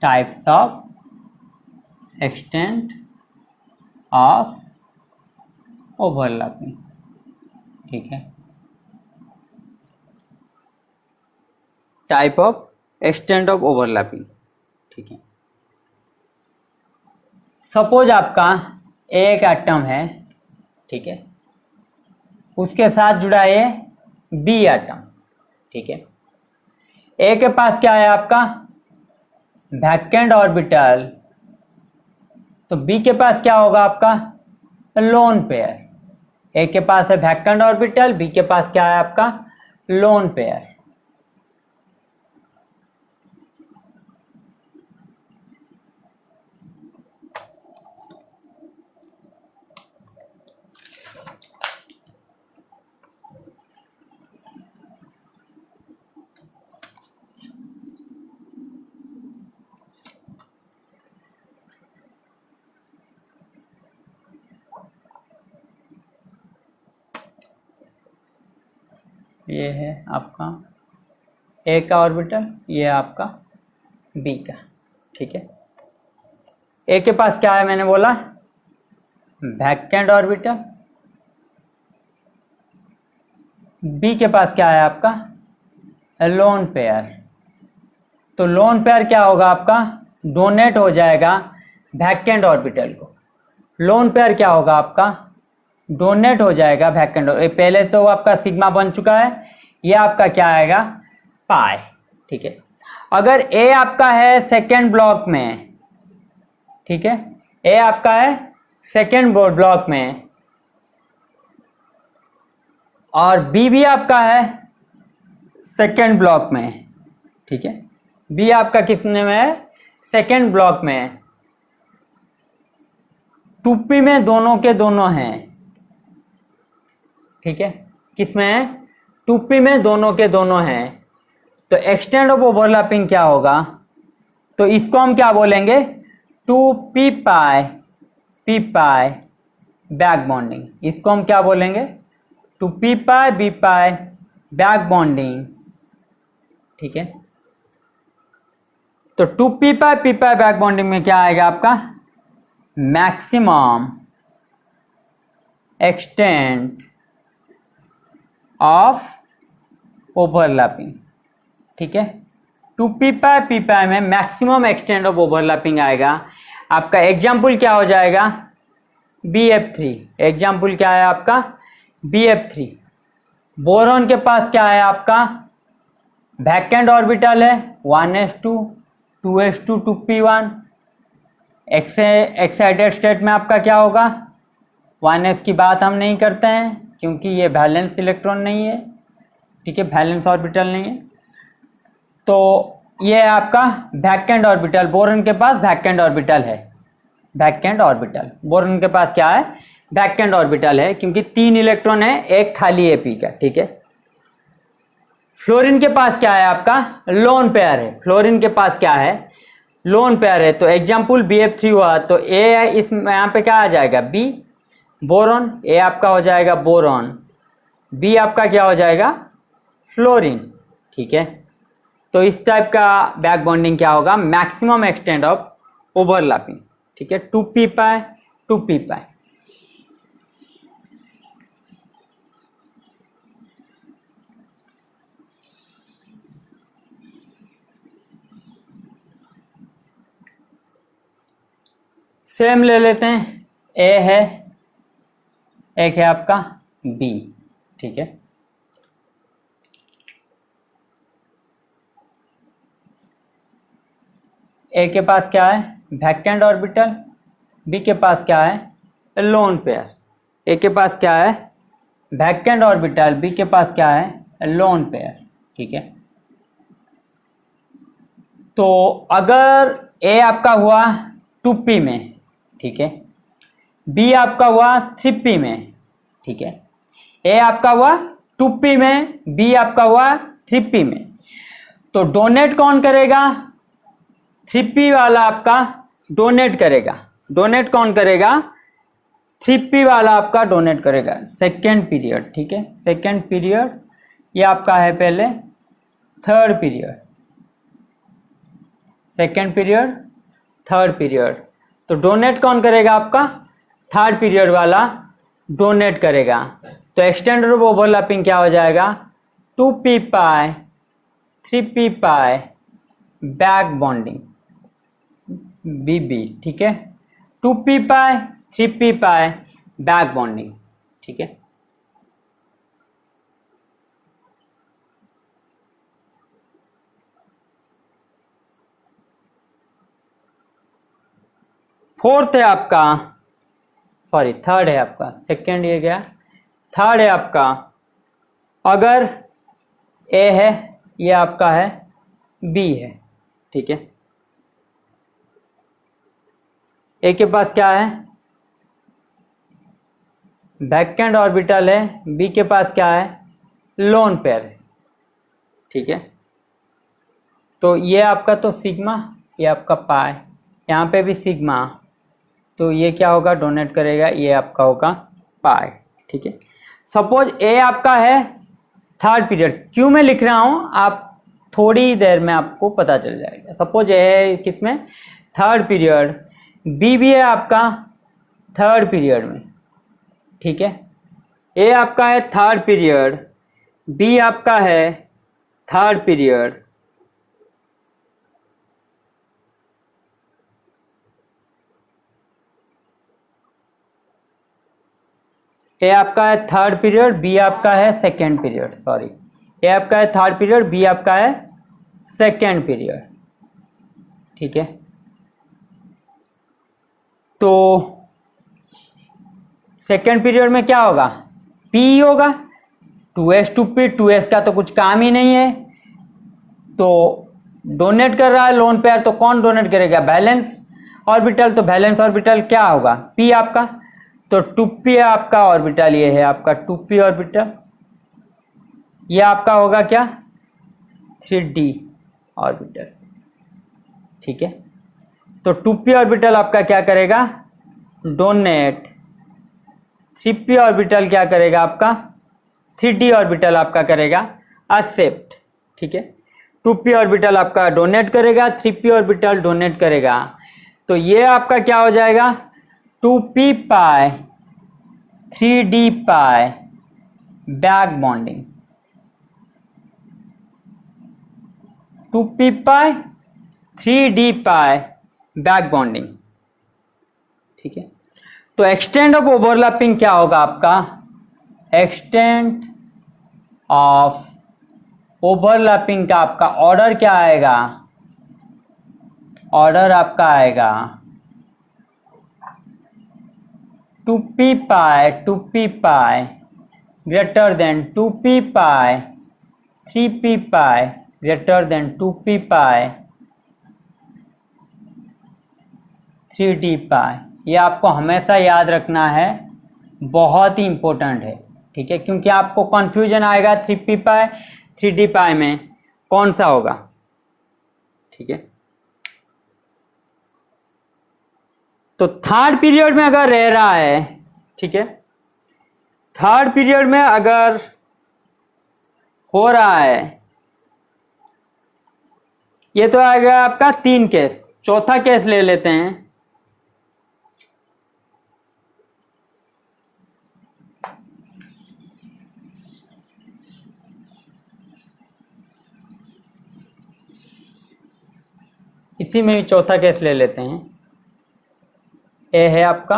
Types of extent of overlapping. ठीक है, type of extent of overlapping. ठीक है, सपोज आपका एक एटम है, ठीक है, उसके साथ जुड़ा है बी एटम। ठीक है, ए के पास क्या है आपका, वैकेंट ऑर्बिटल, तो बी के पास क्या होगा आपका, लोन पेयर। ए के पास है वैकेंट ऑर्बिटल, बी के पास क्या है आपका, लोन पेयर। ये है आपका ए का ऑर्बिटल, ये है आपका बी का। ठीक है, ए के पास क्या है, मैंने बोला वैकेंट ऑर्बिटल, बी के पास क्या है आपका, लोन पेयर। तो लोन पेयर क्या होगा आपका, डोनेट हो जाएगा वैकेंट ऑर्बिटल को। लोन पेयर क्या होगा आपका, डोनेट हो जाएगा वैकेंट। पहले तो आपका सिग्मा बन चुका है, ये आपका क्या आएगा, पाई। ठीक है, अगर ए आपका है सेकेंड ब्लॉक में, ठीक है, ए आपका है सेकेंड ब्लॉक में और बी भी आपका है सेकेंड ब्लॉक में। ठीक है, बी आपका कितने में है, सेकेंड ब्लॉक में। टूपी में दोनों के दोनों हैं। ठीक है, किसमें है, टूपी में दोनों के दोनों हैं। तो एक्सटेंट ऑफ ओवरलैपिंग क्या होगा, तो इसको हम क्या बोलेंगे, two p pi back bonding. इसको हम क्या बोलेंगे, two p pi b pi back bonding. ठीक है, तो two p pi back bonding में क्या आएगा आपका, मैक्सिमम एक्सटेंट ऑफ ओवरलैपिंग। ठीक है, टू पी पाई में मैक्सिमम एक्सटेंट ऑफ ओवरलैपिंग आएगा आपका। एग्जाम्पल क्या हो जाएगा, BF3। एग्जाम्पल क्या है आपका, BF3। बोरॉन के पास क्या है आपका, वैकेंट ऑर्बिटल है 1s2 2s2 2p1। Excited state में आपका क्या होगा, 1s की बात हम नहीं करते हैं क्योंकि ये वैलेंस इलेक्ट्रॉन नहीं है। ठीक है, वैलेंस ऑर्बिटल नहीं है। तो ये आपका वैकेंट ऑर्बिटल, बोरॉन के पास वैकेंट ऑर्बिटल है, वैकेंट ऑर्बिटल। बोरॉन के पास क्या है, वैकेंट ऑर्बिटल है, क्योंकि 3 इलेक्ट्रॉन है, एक खाली है पी का। ठीक है, फ्लोरीन के पास क्या है आपका, लोन पेयर है। फ्लोरीन के पास क्या है, लोन पेयर है। तो एग्जाम्पल BF3 हुआ, तो ए है, इस यहाँ पे क्या आ जाएगा, बी। बोरॉन, ए आपका हो जाएगा बोरॉन, बी आपका क्या हो जाएगा, फ्लोरीन। ठीक है, तो इस टाइप का बैक बॉन्डिंग क्या होगा, मैक्सिमम एक्सटेंट ऑफ ओवरलैपिंग। ठीक है, टू पी पाई। सेम ले लेते हैं, ए है, एक है आपका बी। ठीक है, ए के पास क्या है, वैकेंट ऑर्बिटल, बी के पास क्या है, लोन पेयर। ए के पास क्या है, वैकेंट ऑर्बिटल, बी के पास क्या है, लोन पेयर। ठीक है, तो अगर ए आपका हुआ 2p में, ठीक है, बी आपका हुआ 3p में, ठीक है, ए आपका हुआ 2p में, बी आपका हुआ 3p में, तो डोनेट कौन करेगा, 3p वाला आपका डोनेट करेगा। डोनेट कौन करेगा, 3p वाला आपका डोनेट करेगा सेकेंड पीरियड। ठीक है, सेकेंड पीरियड, ये आपका है पहले third period, second period, third period. तो डोनेट कौन करेगा, आपका थर्ड पीरियड वाला डोनेट करेगा। तो एक्सटेंडेड ओवरलैपिंग क्या हो जाएगा, 2p पाई 3p पाई बैक बॉन्डिंग BB। ठीक है, 2p पाई 3p पाई बैक बॉन्डिंग। ठीक है, फोर्थ है आपका, सॉरी थर्ड है आपका, सेकेंड ये गया, थर्ड है आपका, अगर ए है, ये आपका है बी है। ठीक है, ए के पास क्या है, वैकेंट ऑर्बिटल है, बी के पास क्या है, लोन पेयर है। ठीक है, तो ये आपका तो सिग्मा, ये आपका पाई, यहाँ पे भी सिग्मा, तो ये क्या होगा, डोनेट करेगा, ये आपका होगा पाई। ठीक है, सपोज ए आपका है थर्ड पीरियड, क्यों मैं लिख रहा हूँ आप थोड़ी देर में आपको पता चल जाएगा। सपोज ए है किसमें, थर्ड पीरियड, बी भी है आपका थर्ड पीरियड में। ठीक है, ए आपका है थर्ड पीरियड, बी आपका है थर्ड पीरियड, ए आपका है थर्ड पीरियड, बी आपका है सेकेंड पीरियड, सॉरी, ए आपका है थर्ड पीरियड, बी आपका है सेकेंड पीरियड। ठीक है, तो सेकेंड पीरियड में क्या होगा, पी होगा, 2s टू पी, 2s का तो कुछ काम ही नहीं है, तो डोनेट कर रहा है लोन पेयर, तो कौन डोनेट करेगा, बैलेंस ऑर्बिटल, तो बैलेंस ऑर्बिटल क्या होगा, पी आपका, तो 2p आपका ऑर्बिटल, ये है आपका 2p ऑर्बिटल, ये आपका होगा क्या, 3d ऑर्बिटल। ठीक है, तो 2p ऑर्बिटल आपका क्या करेगा, डोनेट, 3p ऑर्बिटल क्या करेगा आपका, 3d ऑर्बिटल आपका करेगा एक्सेप्ट। ठीक है, 2p ऑर्बिटल आपका डोनेट करेगा, 3p ऑर्बिटल डोनेट करेगा, तो ये आपका क्या हो जाएगा, 2p पाई 3d पाई बैक बॉन्डिंग, 2p पाई 3d पाई बैक बॉन्डिंग। ठीक है, तो एक्सटेंड ऑफ ओवरलैपिंग क्या होगा आपका, एक्सटेंड ऑफ ओवरलैपिंग का आपका ऑर्डर क्या आएगा, ऑर्डर आपका आएगा 2p पाई ग्रेटर देन 2p पाई 3p पाई ग्रेटर देन 2p पाई 3d पाई। ये आपको हमेशा याद रखना है, बहुत ही इंपॉर्टेंट है। ठीक है, क्योंकि आपको कंफ्यूजन आएगा 3p पाई 3d पाई में कौन सा होगा। ठीक है, तो थर्ड पीरियड में अगर रह रहा है, ठीक है, थर्ड पीरियड में अगर हो रहा है, ये तो आएगा आपका 3 केस, चौथा केस ले लेते हैं। इसी में ही चौथा केस ले लेते हैं। ए है आपका,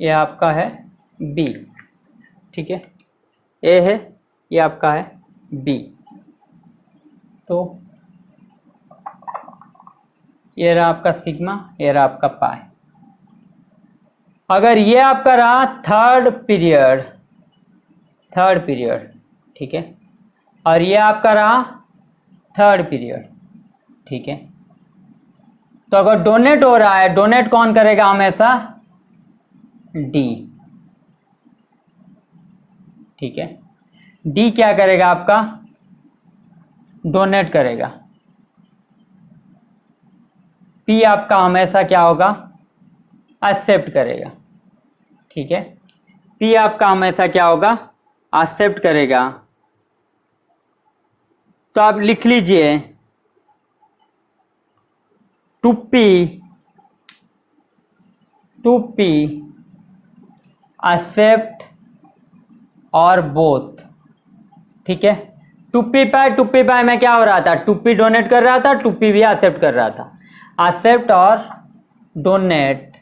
ये आपका है बी। ठीक है, ए है, ये आपका है बी। तो ये रहा आपका सिग्मा, ये रहा आपका पाई। अगर ये आपका रहा थर्ड पीरियड, ठीक है, और ये आपका रहा थर्ड पीरियड, ठीक है, तो अगर डोनेट हो रहा है, डोनेट कौन करेगा हमेशा? डी, ठीक है, डी क्या करेगा आपका? डोनेट करेगा। पी आपका हमेशा क्या होगा? एक्सेप्ट करेगा, ठीक है, पी आपका हमेशा क्या होगा? एक्सेप्ट करेगा। तो आप लिख लीजिए टू पी एक्सेप्ट और बोथ, ठीक है। टू पी पाई में क्या हो रहा था? टू पी डोनेट कर रहा था, टू पी भी एक्सेप्ट कर रहा था। एक्सेप्ट और डोनेट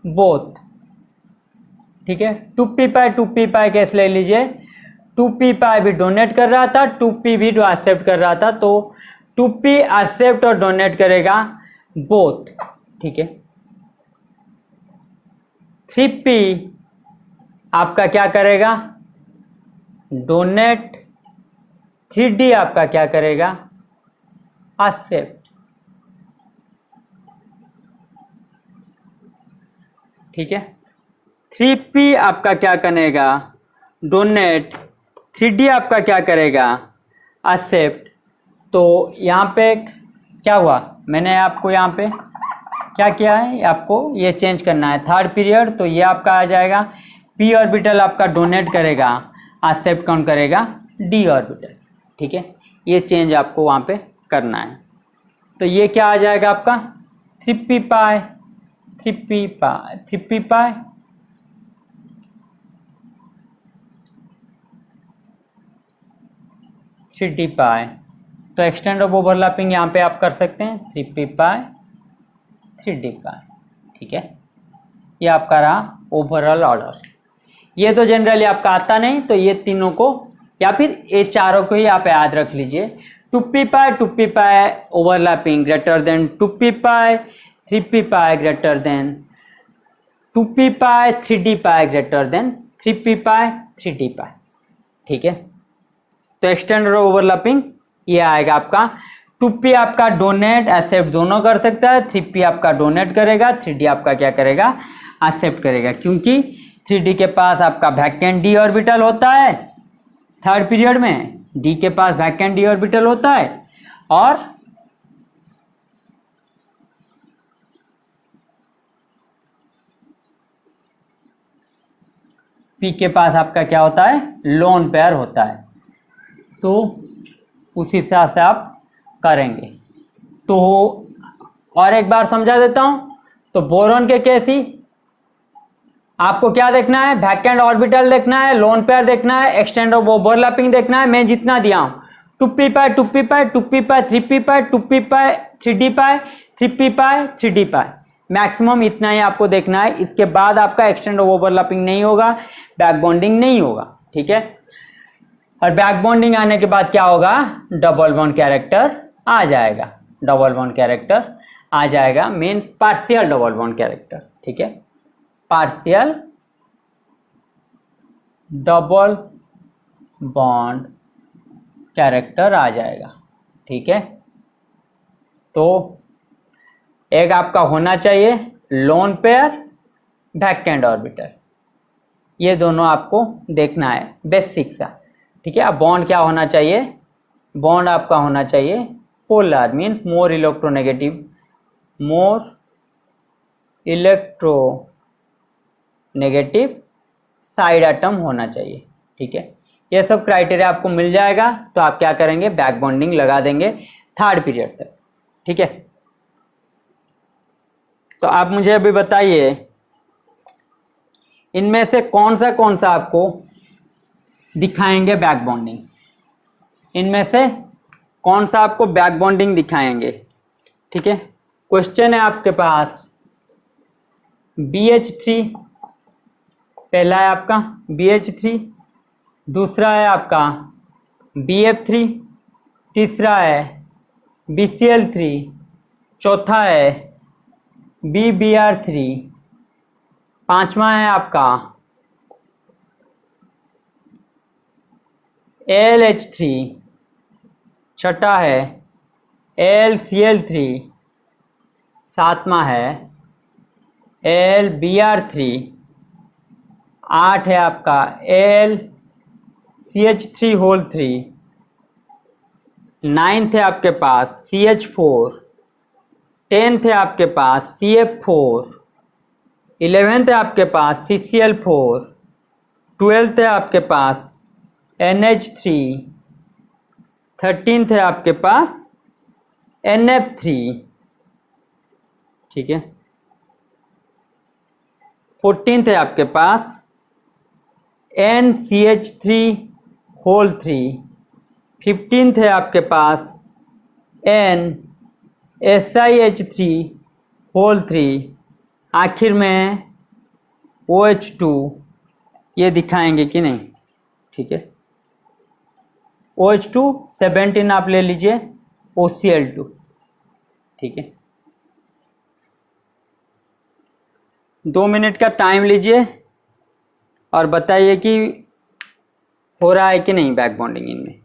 बोथ, ठीक है। टू पी पाई कैसे ले लीजिए? टू पी पाई भी डोनेट कर रहा था, टू पी भी एक्सेप्ट कर रहा था, तो टू पी एक्सेप्ट और डोनेट करेगा बोथ, ठीक है। थ्री पी आपका क्या करेगा? डोनेट। थ्री डी आपका क्या करेगा? एक्सेप्ट, ठीक है। थ्री पी आपका क्या करेगा? डोनेट। थ्री डी आपका क्या करेगा? एक्सेप्ट। तो यहाँ पे क्या हुआ? मैंने आपको यहाँ पे क्या किया है, आपको ये चेंज करना है थर्ड पीरियड, तो ये आपका आ जाएगा पी ऑर्बिटल आपका डोनेट करेगा, एक्सेप्ट कौन करेगा? डी ऑर्बिटल, ठीक है। ये चेंज आपको वहाँ पे करना है। तो ये क्या आ जाएगा आपका? Three p pi three d pi. तो एक्सटेंड ऑफ ओवरलैपिंग यहाँ पे आप कर सकते हैं, three p pi three d pi, ठीक है। ये आपका रहा ओवरऑल ऑर्डर। ये तो जनरली आपका आता नहीं, तो ये तीनों को या फिर ये चारों को ही आप याद रख लीजिए। Two p pi overlapping greater than two p pi, three p pi greater than two p pi, three d pi greater than three p pi three d pi, ठीक है। तो एक्सटेंडेड ओवरलैपिंग ये आएगा आपका। टू पी आपका donate accept दोनों कर सकता है, थ्री पी आपका डोनेट करेगा, थ्री डी आपका क्या करेगा? एक्सेप्ट करेगा, क्योंकि थ्री डी के पास आपका वैकेंट डी ऑर्बिटल होता है थर्ड पीरियड में, डी के पास वैकेंट डी ऑर्बिटल होता है, और पी के पास आपका क्या होता है? लोन पेयर होता है। तो उस हिसाब से आप करेंगे। तो और एक बार समझा देता हूं। तो बोरॉन के केस ही आपको क्या देखना है? वैकेंट ऑर्बिटल देखना है, लोन पेयर देखना है, एक्सटेंड ऑफ ओवरलैपिंग देखना है। मैं जितना दिया हूं, two p pi three p pi, two p pi three d pi, three p pi three d pi, maximum इतना ही आपको देखना है। इसके बाद आपका एक्सटेंड ऑफ ओवरलैपिंग नहीं होगा, बैक बॉन्डिंग नहीं होगा, ठीक है। और बैक बॉन्डिंग आने के बाद क्या होगा? डबल बॉन्ड कैरेक्टर आ जाएगा, डबल बॉन्ड कैरेक्टर आ जाएगा, means partial double bond character, ठीक है। पार्शियल डबल बॉन्ड कैरेक्टर आ जाएगा, ठीक है। तो एक आपका होना चाहिए लोन पेयर, वैकेंट ऑर्बिटल, ये दोनों आपको देखना है बेसिक सा, ठीक है। अब बॉन्ड क्या होना चाहिए? बॉन्ड आपका होना चाहिए polar, means more electronegative, more electronegative side atom होना चाहिए, ठीक है। ये सब क्राइटेरिया आपको मिल जाएगा, तो आप क्या करेंगे? बैक बॉन्डिंग लगा देंगे थर्ड पीरियड तक, ठीक है। तो आप मुझे अभी बताइए इनमें से कौन सा आपको दिखाएंगे बैक बॉन्डिंग? इनमें से कौन सा आपको बैक बॉन्डिंग दिखाएंगे? ठीक है, क्वेश्चन है आपके पास BH3, पहला है आपका BH3, दूसरा है आपका BF3, तीसरा है BCl3, चौथा है BBr3, पांचवा है आपका AlH3, छठा है AlCl3, सातवां है AlBr3, आठ है आपका AlCH3, नाइन्थ है आपके पास CH4, टेंथ है आपके पास CF4, 11th है आपके पास CCl4, 12th है आपके पास NH3, 13th है आपके पास NF3, ठीक है। 14th है आपके पास NCH3, 15th है आपके पास NSiH3, आखिर में OH2, ये दिखाएंगे कि नहीं, ठीक है। OH2 17 आप ले लीजिए, OCl2, ठीक है। 2 मिनट का टाइम लीजिए और बताइए कि हो रहा है कि नहीं बैक बॉन्डिंग इनमें।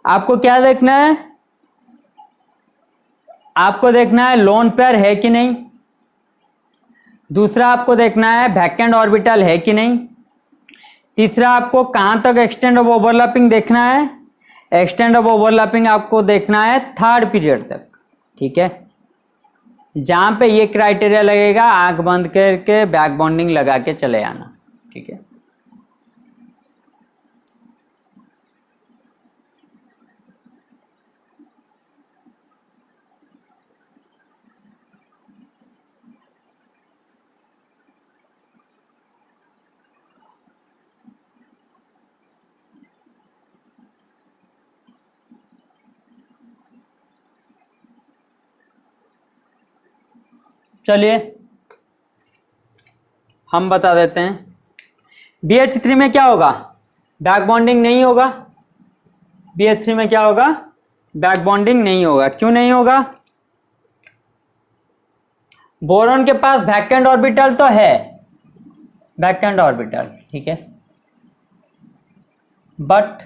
आपको क्या देखना है? आपको देखना है लोन पेयर है कि नहीं। दूसरा आपको देखना है वैकेंट ऑर्बिटल है कि नहीं। तीसरा आपको कहां तक एक्सटेंड ऑफ ओवरलैपिंग देखना है। एक्सटेंड ऑफ ओवरलैपिंग आपको देखना है थर्ड पीरियड तक, ठीक है। जहां पे ये क्राइटेरिया लगेगा आंख बंद करके बैक बॉन्डिंग लगा के चले आना, ठीक है। चलिए हम बता देते हैं। BH3 में क्या होगा? बैक बॉन्डिंग नहीं होगा। BH3 में क्या होगा? बैक बॉन्डिंग नहीं होगा। क्यों नहीं होगा? बोरॉन के पास वैकेंट ऑर्बिटल तो है, वैकेंट ऑर्बिटल, ठीक है, but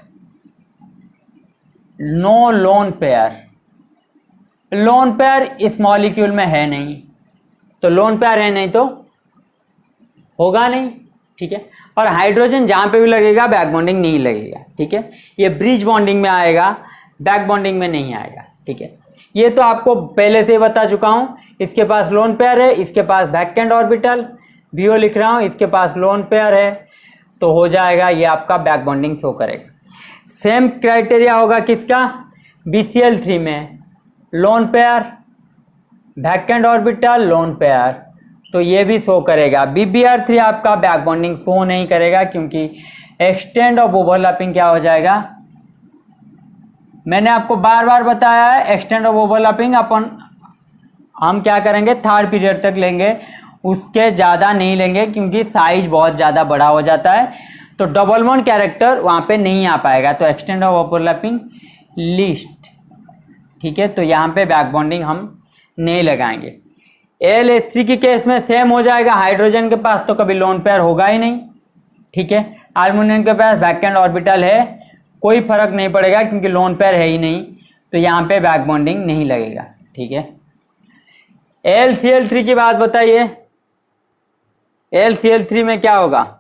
no lone pair. Lone pair इस मॉलिक्यूल में है नहीं, तो लोन पेयर है नहीं तो होगा नहीं, ठीक है। और हाइड्रोजन जहां पे भी लगेगा बैक बॉन्डिंग नहीं लगेगा, ठीक है। ये ब्रिज बॉन्डिंग में आएगा, बैक बॉन्डिंग में नहीं आएगा, ठीक है। ये तो आपको पहले से बता चुका हूं। इसके पास लोन पेयर है, इसके पास वैकेंट ऑर्बिटल, बीओ लिख रहा हूं, इसके पास लोन पेयर है, तो हो जाएगा ये आपका बैक बॉन्डिंग शो करेगा। सेम क्राइटेरिया होगा किसका? BCl3 में loan pair, vacant orbital, lone pair, तो ये भी शो करेगा। BBr3 आपका बैक बॉन्डिंग शो नहीं करेगा क्योंकि एक्सटेंड ऑफ ओवरलैपिंग क्या हो जाएगा? मैंने आपको बार बार बताया है, एक्सटेंड ऑफ ओवरलैपिंग हम क्या करेंगे थर्ड पीरियड तक लेंगे, उसके ज़्यादा नहीं लेंगे क्योंकि साइज बहुत ज़्यादा बड़ा हो जाता है, तो डबल बॉन्ड कैरेक्टर वहाँ पे नहीं आ पाएगा। तो एक्सटेंड ऑफ ओवरलैपिंग लिस्ट, ठीक है, तो यहाँ पे बैक बॉन्डिंग हम नहीं लगाएंगे। AlH3 के केस में सेम हो जाएगा। हाइड्रोजन के पास तो कभी लोन पेयर होगा ही नहीं, ठीक है। हार्मोनियम के पास वैकेंट ऑर्बिटल है, कोई फर्क नहीं पड़ेगा क्योंकि लोन पेयर है ही नहीं, तो यहाँ पे बैक बॉन्डिंग नहीं लगेगा, ठीक है। AlCl3 की बात बताइए। AlCl3 में क्या होगा?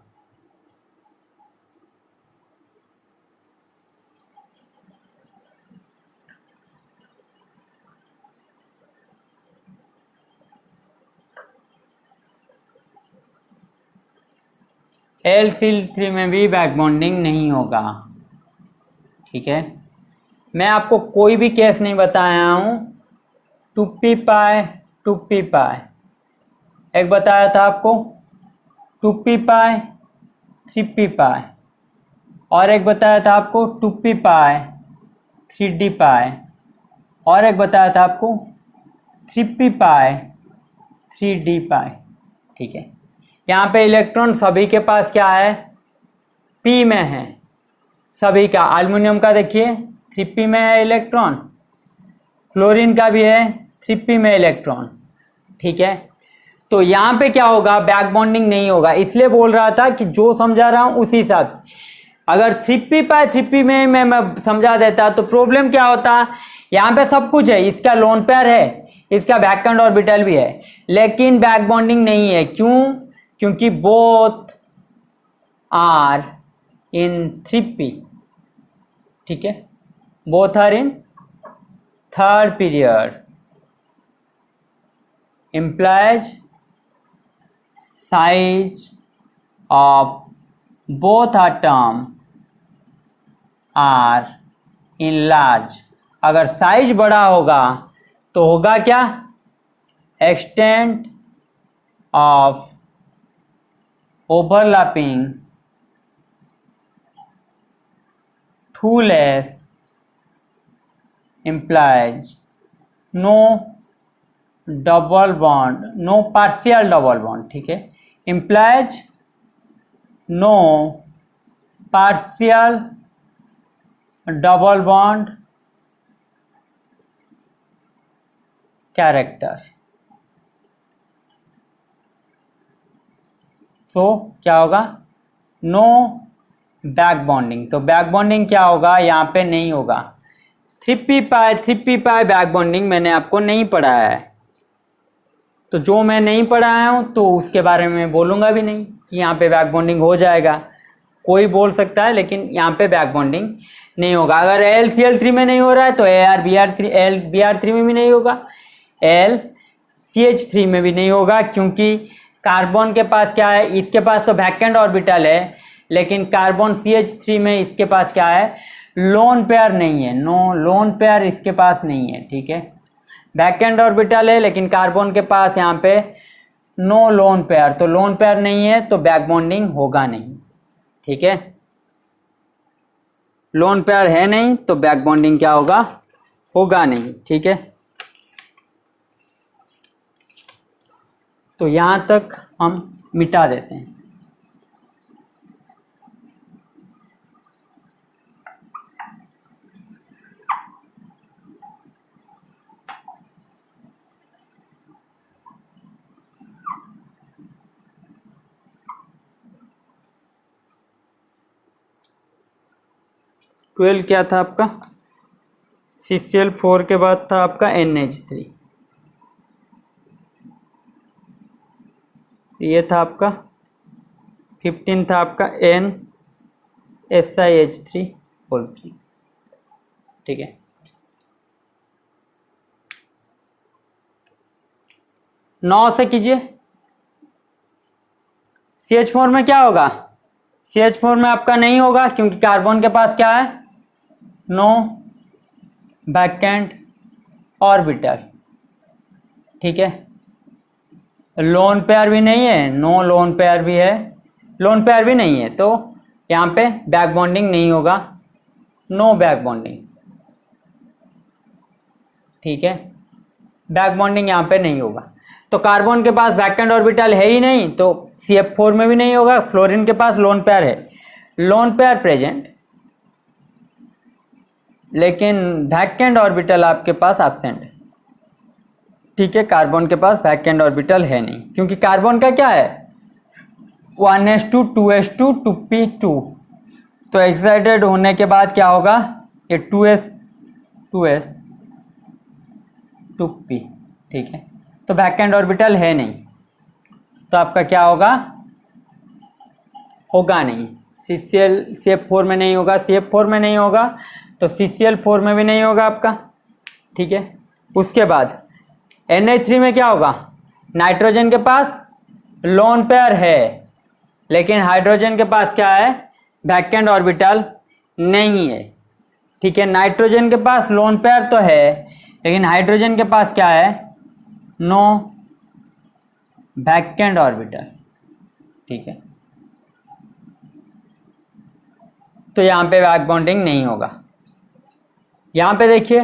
AlCl3 में भी बैक बॉन्डिंग नहीं होगा, ठीक है। मैं आपको कोई भी केस नहीं बताया हूं। 2p पाई 2p पाई एक बताया था आपको, 2p पाई 3p पाई, और एक बताया था आपको 2p पाई 3d पाई, और एक बताया था आपको 3p पाई 3d पाई, ठीक है। यहाँ पे इलेक्ट्रॉन सभी के पास क्या है, p में है सभी का। एल्युमिनियम का देखिए 3p में है इलेक्ट्रॉन, क्लोरीन का भी है 3p में इलेक्ट्रॉन, ठीक है। तो यहाँ पे क्या होगा, बैक बॉन्डिंग नहीं होगा। इसलिए बोल रहा था कि जो समझा रहा हूँ उसी हिसाब से, अगर 3p पाए 3p में मैं समझा देता तो प्रॉब्लम क्या होता, यहाँ पे सब कुछ है, इसका लोन पेयर है, इसका बैकएंड ऑर्बिटल भी है, लेकिन बैक बॉन्डिंग नहीं है। क्यों, क्योंकि बोथ आर इन 3p, ठीक है, both are in third period, implies size of both atom are in large। अगर साइज बड़ा होगा तो होगा क्या, extent of overlapping too less implies no double bond, no partial double bond, ठीक है, implies no partial double bond character. So क्या होगा, नो बैक बॉन्डिंग। तो बैक बॉन्डिंग क्या होगा, यहाँ पे नहीं होगा। 3p पाई बैक बॉन्डिंग मैंने आपको नहीं पढ़ाया है, तो जो मैं नहीं पढ़ाया हूँ तो उसके बारे में बोलूँगा भी नहीं कि यहाँ पे बैक बॉन्डिंग हो जाएगा। कोई बोल सकता है, लेकिन यहाँ पे बैक बॉन्डिंग नहीं होगा। अगर LCl3 में नहीं हो रहा है तो LBr3 में भी नहीं होगा, LCH3 में भी नहीं होगा, क्योंकि कार्बन के पास क्या है, इसके पास तो बैकएंड ऑर्बिटल है, लेकिन कार्बन CH3 में इसके पास क्या है, लोन पेयर नहीं है, नो लोन पेयर इसके पास नहीं है, ठीक है। बैकएंड ऑर्बिटल है लेकिन कार्बन के पास यहाँ पे नो लोन पेयर, तो लोन पेयर नहीं है तो बैक बॉन्डिंग होगा नहीं, ठीक है। लोन पेयर है नहीं तो बैक बॉन्डिंग क्या होगा, होगा नहीं, ठीक है। तो यहाँ तक हम मिटा देते हैं। ट्वेल्व क्या था आपका, CCl4 के बाद था आपका NH3, ये था आपका 15 था आपका NSiH3 होल 3, ठीक है। नौ से कीजिए। CH4 में क्या होगा, CH4 में आपका नहीं होगा, क्योंकि कार्बन के पास क्या है, नो बैकएंड ऑर्बिटल, ठीक है। लोन पेयर भी नहीं है, नो लोन पेयर भी है, लोन पेयर भी नहीं है, तो यहाँ पे बैक बॉन्डिंग नहीं होगा, नो बैक बॉन्डिंग, ठीक है। बैक बॉन्डिंग यहाँ पे नहीं होगा। तो कार्बन के पास बैकएंड ऑर्बिटल है ही नहीं, तो CF4 में भी नहीं होगा। फ्लोरीन के पास लोन पेयर है, लोन पेयर प्रेजेंट, लेकिन बैकएंड ऑर्बिटल आपके पास एब्सेंट है, ठीक है। कार्बन के पास बैकएंड ऑर्बिटल है नहीं, क्योंकि कार्बन का क्या है, 1s2 2s2 2p2, तो एक्साइटेड होने के बाद क्या होगा, ये 2s 2p, ठीक है। तो बैकएंड ऑर्बिटल है नहीं, तो आपका क्या होगा, होगा नहीं। CF4 में नहीं होगा, CF4 में नहीं होगा तो CCl4 में भी नहीं होगा आपका, ठीक है। उसके बाद NH3 में क्या होगा, नाइट्रोजन के पास लोन पेयर है, लेकिन हाइड्रोजन के पास क्या है, बैकएंड ऑर्बिटल नहीं है, ठीक है। नाइट्रोजन के पास लोन पेयर तो है, लेकिन हाइड्रोजन के पास क्या है, नो बैकएंड ऑर्बिटल, ठीक है। तो यहाँ पे बैक बॉन्डिंग नहीं होगा। यहाँ पे देखिए,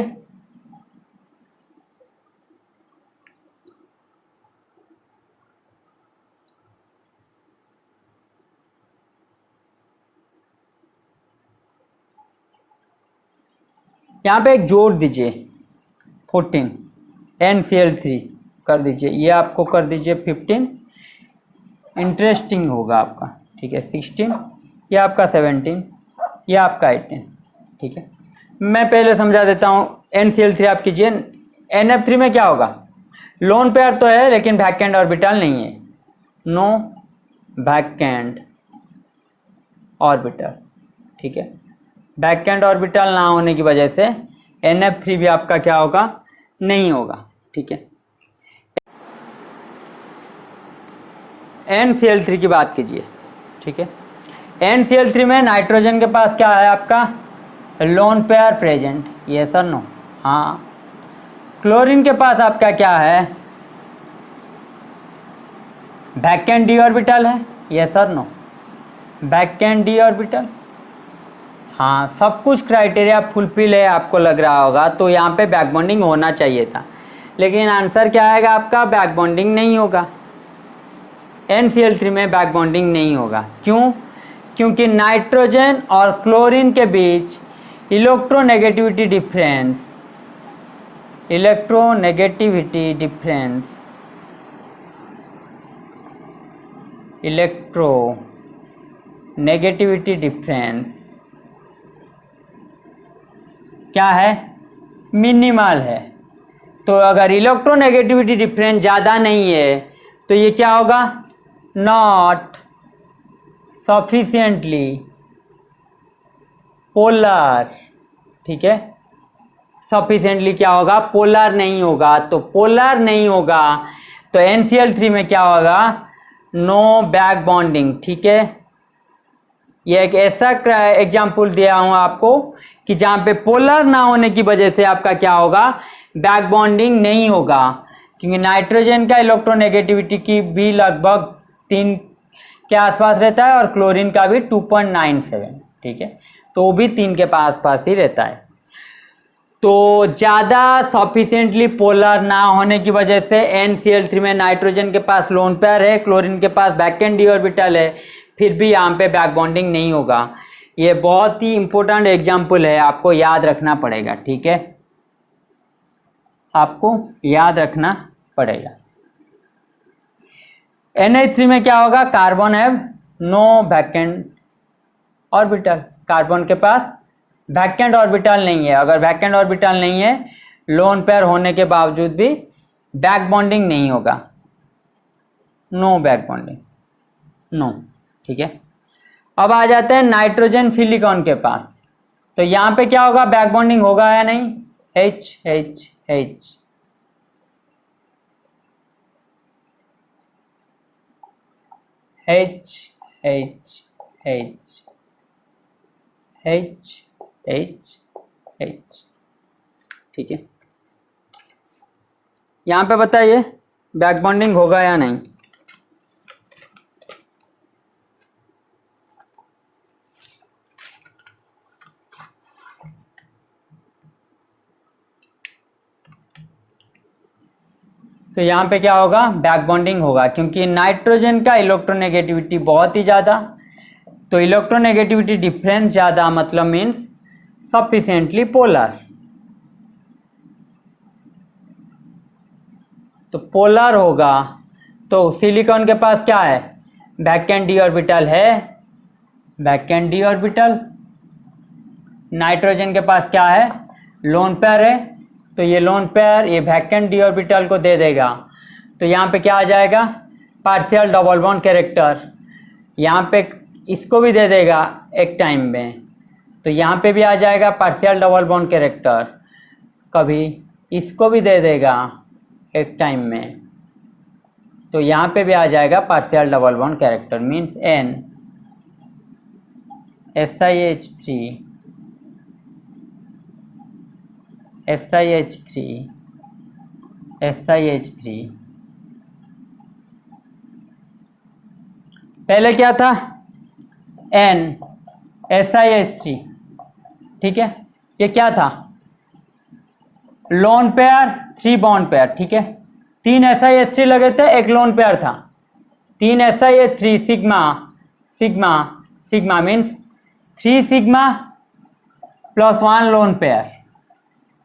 यहाँ पे एक जोड़ दीजिए 14 NCl3 कर दीजिए, ये आपको कर दीजिए 15, इंटरेस्टिंग होगा आपका, ठीक है 16, ये आपका 17, ये आपका 18, ठीक है। मैं पहले समझा देता हूँ। NCl3 आप कीजिए, NF3 में क्या होगा, लोन पेयर तो है लेकिन वैकेंट ऑर्बिटल नहीं है, नो वैकेंट ऑर्बिटल, ठीक है। वैकेंट ऑर्बिटल ना होने की वजह से NF3 भी आपका क्या होगा, नहीं होगा, ठीक है। NCl3 की बात कीजिए, ठीक है। NCl3 में नाइट्रोजन के पास क्या है आपका, लोन पेयर प्रेजेंट, ये सर नो, हाँ। क्लोरीन के पास आपका क्या है, वैकेंट डी ऑर्बिटल है, ये sir no, vacant d orbital, हाँ। सब कुछ क्राइटेरिया फुलफिल है आपको लग रहा होगा, तो यहाँ पे बैक बॉन्डिंग होना चाहिए था, लेकिन आंसर क्या आएगा आपका, बैक बॉन्डिंग नहीं होगा। NCl3 में बैक बॉन्डिंग नहीं होगा, क्यों, क्योंकि नाइट्रोजन और क्लोरीन के बीच इलेक्ट्रोनेगेटिविटी डिफरेंस, इलेक्ट्रोनेगेटिविटी डिफरेंस क्या है, मिनिमल है। तो अगर इलेक्ट्रोनेगेटिविटी डिफरेंस ज़्यादा नहीं है तो ये क्या होगा, नॉट सफिशिएंटली पोलर, ठीक है। सफिशिएंटली क्या होगा, पोलर नहीं होगा, तो पोलर नहीं होगा तो NCl3 में क्या होगा, नो बैक बॉन्डिंग, ठीक है। ये एक ऐसा एग्जाम्पल दिया हूँ आपको कि जहाँ पे पोलर ना होने की वजह से आपका क्या होगा, बैक बॉन्डिंग नहीं होगा, क्योंकि नाइट्रोजन का इलेक्ट्रोनेगेटिविटी की भी लगभग 3 के आसपास रहता है और क्लोरीन का भी 2.97, ठीक है, तो भी 3 के आसपास ही रहता है। तो ज़्यादा सफिशिएंटली पोलर ना होने की वजह से NCl3 में नाइट्रोजन के पास लोन पेयर है, क्लोरीन के पास वैकेंट डी ऑर्बिटल है, फिर भी यहाँ पे बैक बॉन्डिंग नहीं होगा। ये बहुत ही इंपॉर्टेंट एग्जाम्पल है, आपको याद रखना पड़ेगा, ठीक है, आपको याद रखना पड़ेगा। NH3 में क्या होगा, कार्बन है नो वैकेंट ऑर्बिटल, कार्बन के पास वैकेंट ऑर्बिटल नहीं है। अगर वैकेंट ऑर्बिटल नहीं है, लोन पेयर होने के बावजूद भी बैक बॉन्डिंग नहीं होगा, नो बैक बॉन्डिंग, नो, ठीक है। अब आ जाते हैं नाइट्रोजन सिलिकॉन के पास, तो यहाँ पे क्या होगा, बैक बॉन्डिंग होगा या नहीं, H H H, H H H H H H, ठीक है। यहाँ पे बताइए बैक बॉन्डिंग होगा या नहीं, तो यहाँ पे क्या होगा, बैक बॉन्डिंग होगा, क्योंकि नाइट्रोजन का इलेक्ट्रोनेगेटिविटी बहुत ही ज़्यादा, तो इलेक्ट्रोनेगेटिविटी डिफरेंस ज़्यादा मतलब मीन्स सफिशिएंटली पोलर, तो पोलर होगा। तो सिलिकॉन के पास क्या है, वैकेंट डी ऑर्बिटल है, वैकेंट डी ऑर्बिटल। नाइट्रोजन के पास क्या है, लोन पेयर है, तो ये लोन पेयर ये वैकेंट डी ऑर्बिटल को दे देगा, तो यहाँ पे क्या आ जाएगा, पार्शियल डबल बॉन्ड कैरेक्टर, यहाँ पे इसको भी दे देगा एक टाइम में, तो यहाँ पे भी आ जाएगा पार्शियल डबल बॉन्ड कैरेक्टर, कभी इसको भी दे देगा एक टाइम में, तो यहाँ पे भी आ जाएगा partial double bond character, means N SiH3 SiH3 SiH3, पहले क्या था, N SiH3, ठीक है, ये क्या था, लोन पेयर 3 बॉन्ड पेयर, ठीक है, 3 SiH3 लगे थे, एक लोन पेयर था, 3 SiH3 sigma sigma sigma means 3 sigma plus 1 lone pair,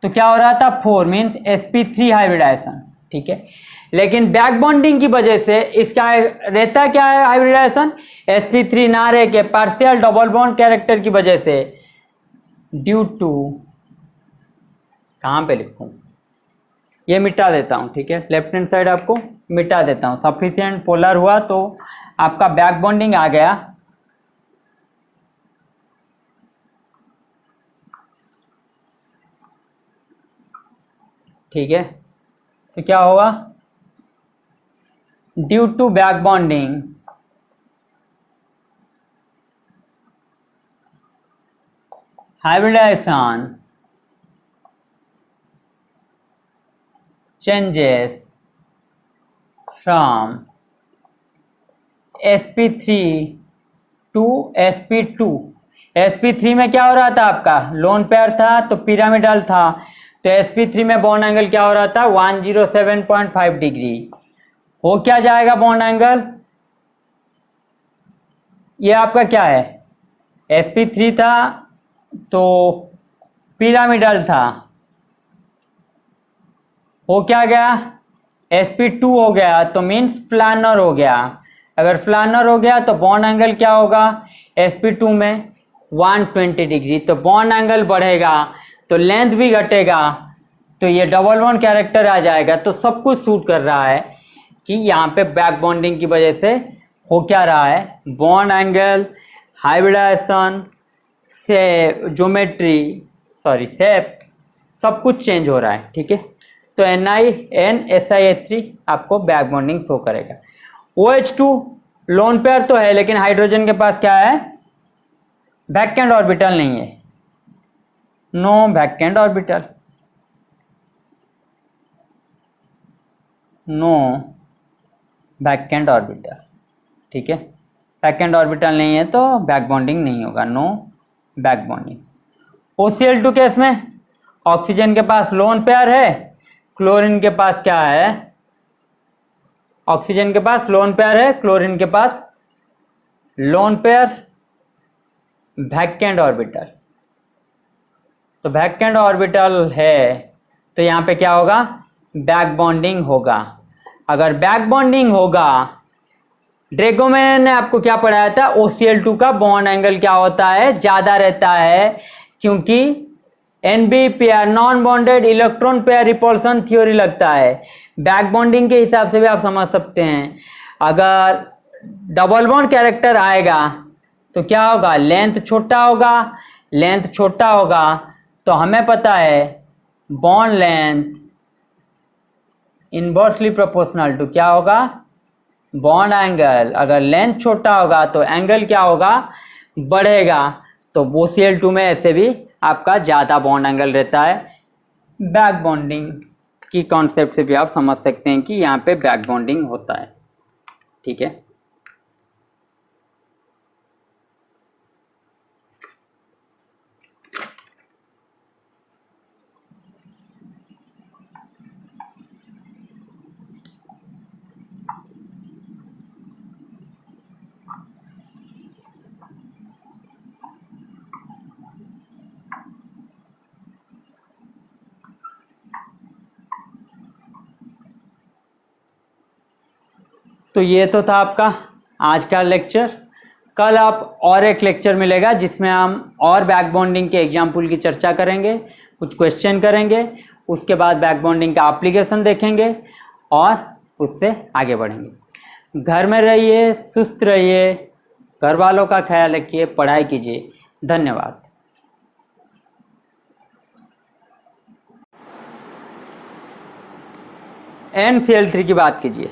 तो क्या हो रहा था 4 मीन्स sp3 हाइब्रिडाइजेशन, ठीक है। लेकिन बैक बॉन्डिंग की वजह से इसका रहता क्या है हाइब्रिडाइजेशन, sp3 ना रह के पार्शियल डबल बॉन्ड कैरेक्टर की वजह से ड्यू टू, कहाँ पे लिखूं, ये मिटा देता हूँ, ठीक है, लेफ्ट हैंड साइड आपको मिटा देता हूँ। सफिशिएंट पोलर हुआ तो आपका बैक बॉन्डिंग आ गया, ठीक है। तो क्या होगा, due to back bonding hybridisation changes from sp3 to sp2। sp3 में क्या हो रहा था आपका, लोन पेयर था तो पिरामिडल था, तो sp3 में बॉन्ड एंगल क्या हो रहा था 107.5 डिग्री। हो क्या जाएगा बॉन्ड एंगल, ये आपका क्या है sp3 था तो पिरामिडल था, हो क्या गया sp2 हो गया तो मीन्स प्लानर हो गया। अगर प्लानर हो गया तो बॉन्ड एंगल क्या होगा sp2 में 120 डिग्री, तो बॉन्ड एंगल बढ़ेगा तो लेंथ भी घटेगा, तो ये डबल बॉन्ड कैरेक्टर आ जाएगा। तो सब कुछ सूट कर रहा है कि यहाँ पे बैक बॉन्डिंग की वजह से हो क्या रहा है, बॉन्ड एंगल, हाइब्रिडाइजेशन से ज्योमेट्री, सॉरी शेप, सब कुछ चेंज हो रहा है, ठीक है। तो NiSiH3 आपको बैक बॉन्डिंग शो करेगा। OH2 लोन पेयर तो है लेकिन हाइड्रोजन के पास क्या है, वैकेंट ऑर्बिटल नहीं है, no vacant orbital, no vacant orbital, ठीक है। वैकेंट ऑर्बिटल नहीं है तो बैक बॉन्डिंग नहीं होगा, no back bonding. OCl2 case में ऑक्सीजन के पास लोन पेयर है, क्लोरीन के पास क्या है, ऑक्सीजन के पास लोन पेयर है, क्लोरीन के पास लोन पेयर वैकेंट ऑर्बिटल। तो वैकेंट ऑर्बिटल है तो यहाँ पे क्या होगा, बैक बॉन्डिंग होगा। अगर बैक बॉन्डिंग होगा, ड्रेगोमेन ने आपको क्या पढ़ाया था, OCl2 का बॉन्ड एंगल क्या होता है, ज़्यादा रहता है, क्योंकि NB pair non bonded electron pair repulsion theory लगता है। बैक बॉन्डिंग के हिसाब से भी आप समझ सकते हैं, अगर डबल बॉन्ड कैरेक्टर आएगा तो क्या होगा, लेंथ छोटा होगा, लेंथ छोटा होगा तो हमें पता है bond length inversely proportional to क्या होगा, बॉन्ड एंगल। अगर लेंथ छोटा होगा तो एंगल क्या होगा, बढ़ेगा। तो OCl2 में ऐसे भी आपका ज़्यादा बॉन्ड एंगल रहता है। बैक बॉन्डिंग की कॉन्सेप्ट से भी आप समझ सकते हैं कि यहाँ पे बैक बॉन्डिंग होता है, ठीक है। तो ये तो था आपका आज का लेक्चर। कल आप और एक लेक्चर मिलेगा जिसमें हम और बैक बॉन्डिंग के एग्जाम्पल की चर्चा करेंगे, कुछ क्वेश्चन करेंगे, उसके बाद बैक बॉन्डिंग का एप्लीकेशन देखेंगे और उससे आगे बढ़ेंगे। घर में रहिए, सुस्त रहिए, घर वालों का ख्याल रखिए, पढ़ाई कीजिए। धन्यवाद। NCl3 की बात कीजिए,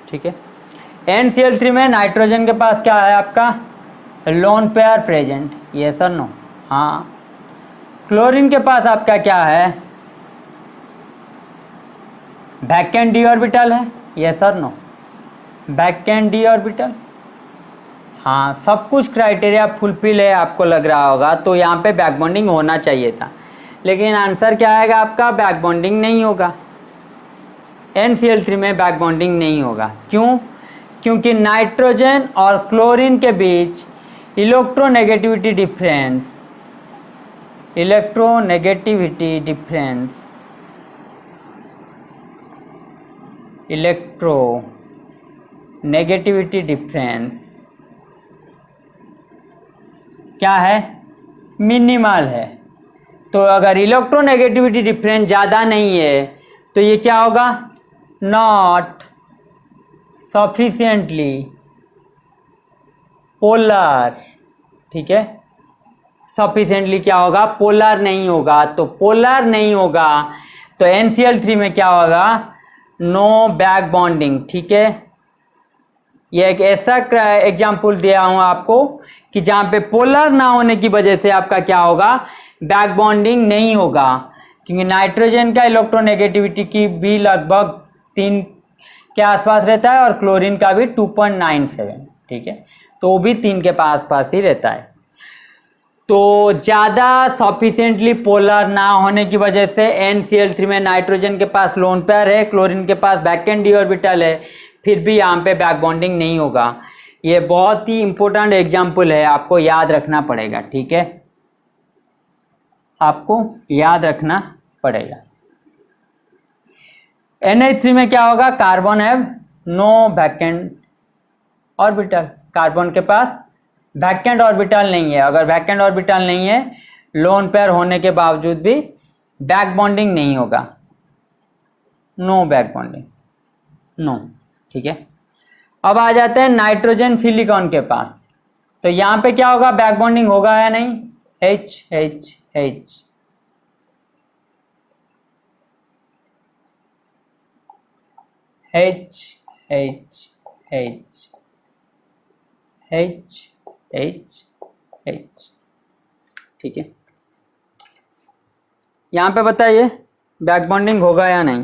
ठीक है। NCl3 में नाइट्रोजन के पास क्या है आपका, लोन पेयर प्रेजेंट, ये सर नो, हाँ। क्लोरीन के पास आपका क्या है, वैकेंट डी ऑर्बिटल है, ये sir no, vacant d orbital, हाँ। सब कुछ क्राइटेरिया फुलफिल है, आपको लग रहा होगा तो यहाँ पे बैक बॉन्डिंग होना चाहिए था, लेकिन आंसर क्या आएगा आपका, बैक बॉन्डिंग नहीं होगा। NCl3 में बैक बॉन्डिंग नहीं होगा, क्यों, क्योंकि नाइट्रोजन और क्लोरीन के बीच electronegativity difference electronegativity difference, electronegativity difference क्या है? मिनिमल है। तो अगर इलेक्ट्रोनेगेटिविटी डिफरेंस ज़्यादा नहीं है तो ये क्या होगा? Not sufficiently polar. ठीक है, सफिशिएंटली क्या होगा? पोलर नहीं होगा। तो पोलर नहीं होगा तो NCl3 में क्या होगा? No back bonding. ठीक है, ये एक ऐसा एग्जाम्पल दिया हूँ आपको कि जहाँ पे पोलर ना होने की वजह से आपका क्या होगा? बैक बॉन्डिंग नहीं होगा, क्योंकि नाइट्रोजन का इलेक्ट्रोनेगेटिविटी की भी लगभग 3 के आसपास रहता है और क्लोरीन का भी 2.97। ठीक है, तो वो भी 3 के आसपास ही रहता है। तो ज़्यादा सफिशिएंटली पोलर ना होने की वजह से NCl3 में नाइट्रोजन के पास लोन पेयर है, क्लोरीन के पास बैक एंड डी ऑर्बिटल है, फिर भी यहाँ पे बैक बॉन्डिंग नहीं होगा। ये बहुत ही इंपॉर्टेंट एग्जाम्पल है, आपको याद रखना पड़ेगा। ठीक है, आपको याद रखना पड़ेगा। NH3 में क्या होगा? Carbon have no vacant orbital. Carbon के पास वैकेंट ऑर्बिटल नहीं है। अगर वैकेंट ऑर्बिटल नहीं है, लोन पेयर होने के बावजूद भी बैक बॉन्डिंग नहीं होगा। No back bonding, no. ठीक है, अब आ जाते हैं नाइट्रोजन सिलिकॉन के पास। तो यहाँ पे क्या होगा? बैक बॉन्डिंग होगा या नहीं? H H H H H H H H H। ठीक है, यहाँ पे बताइए बैक बॉन्डिंग होगा या नहीं?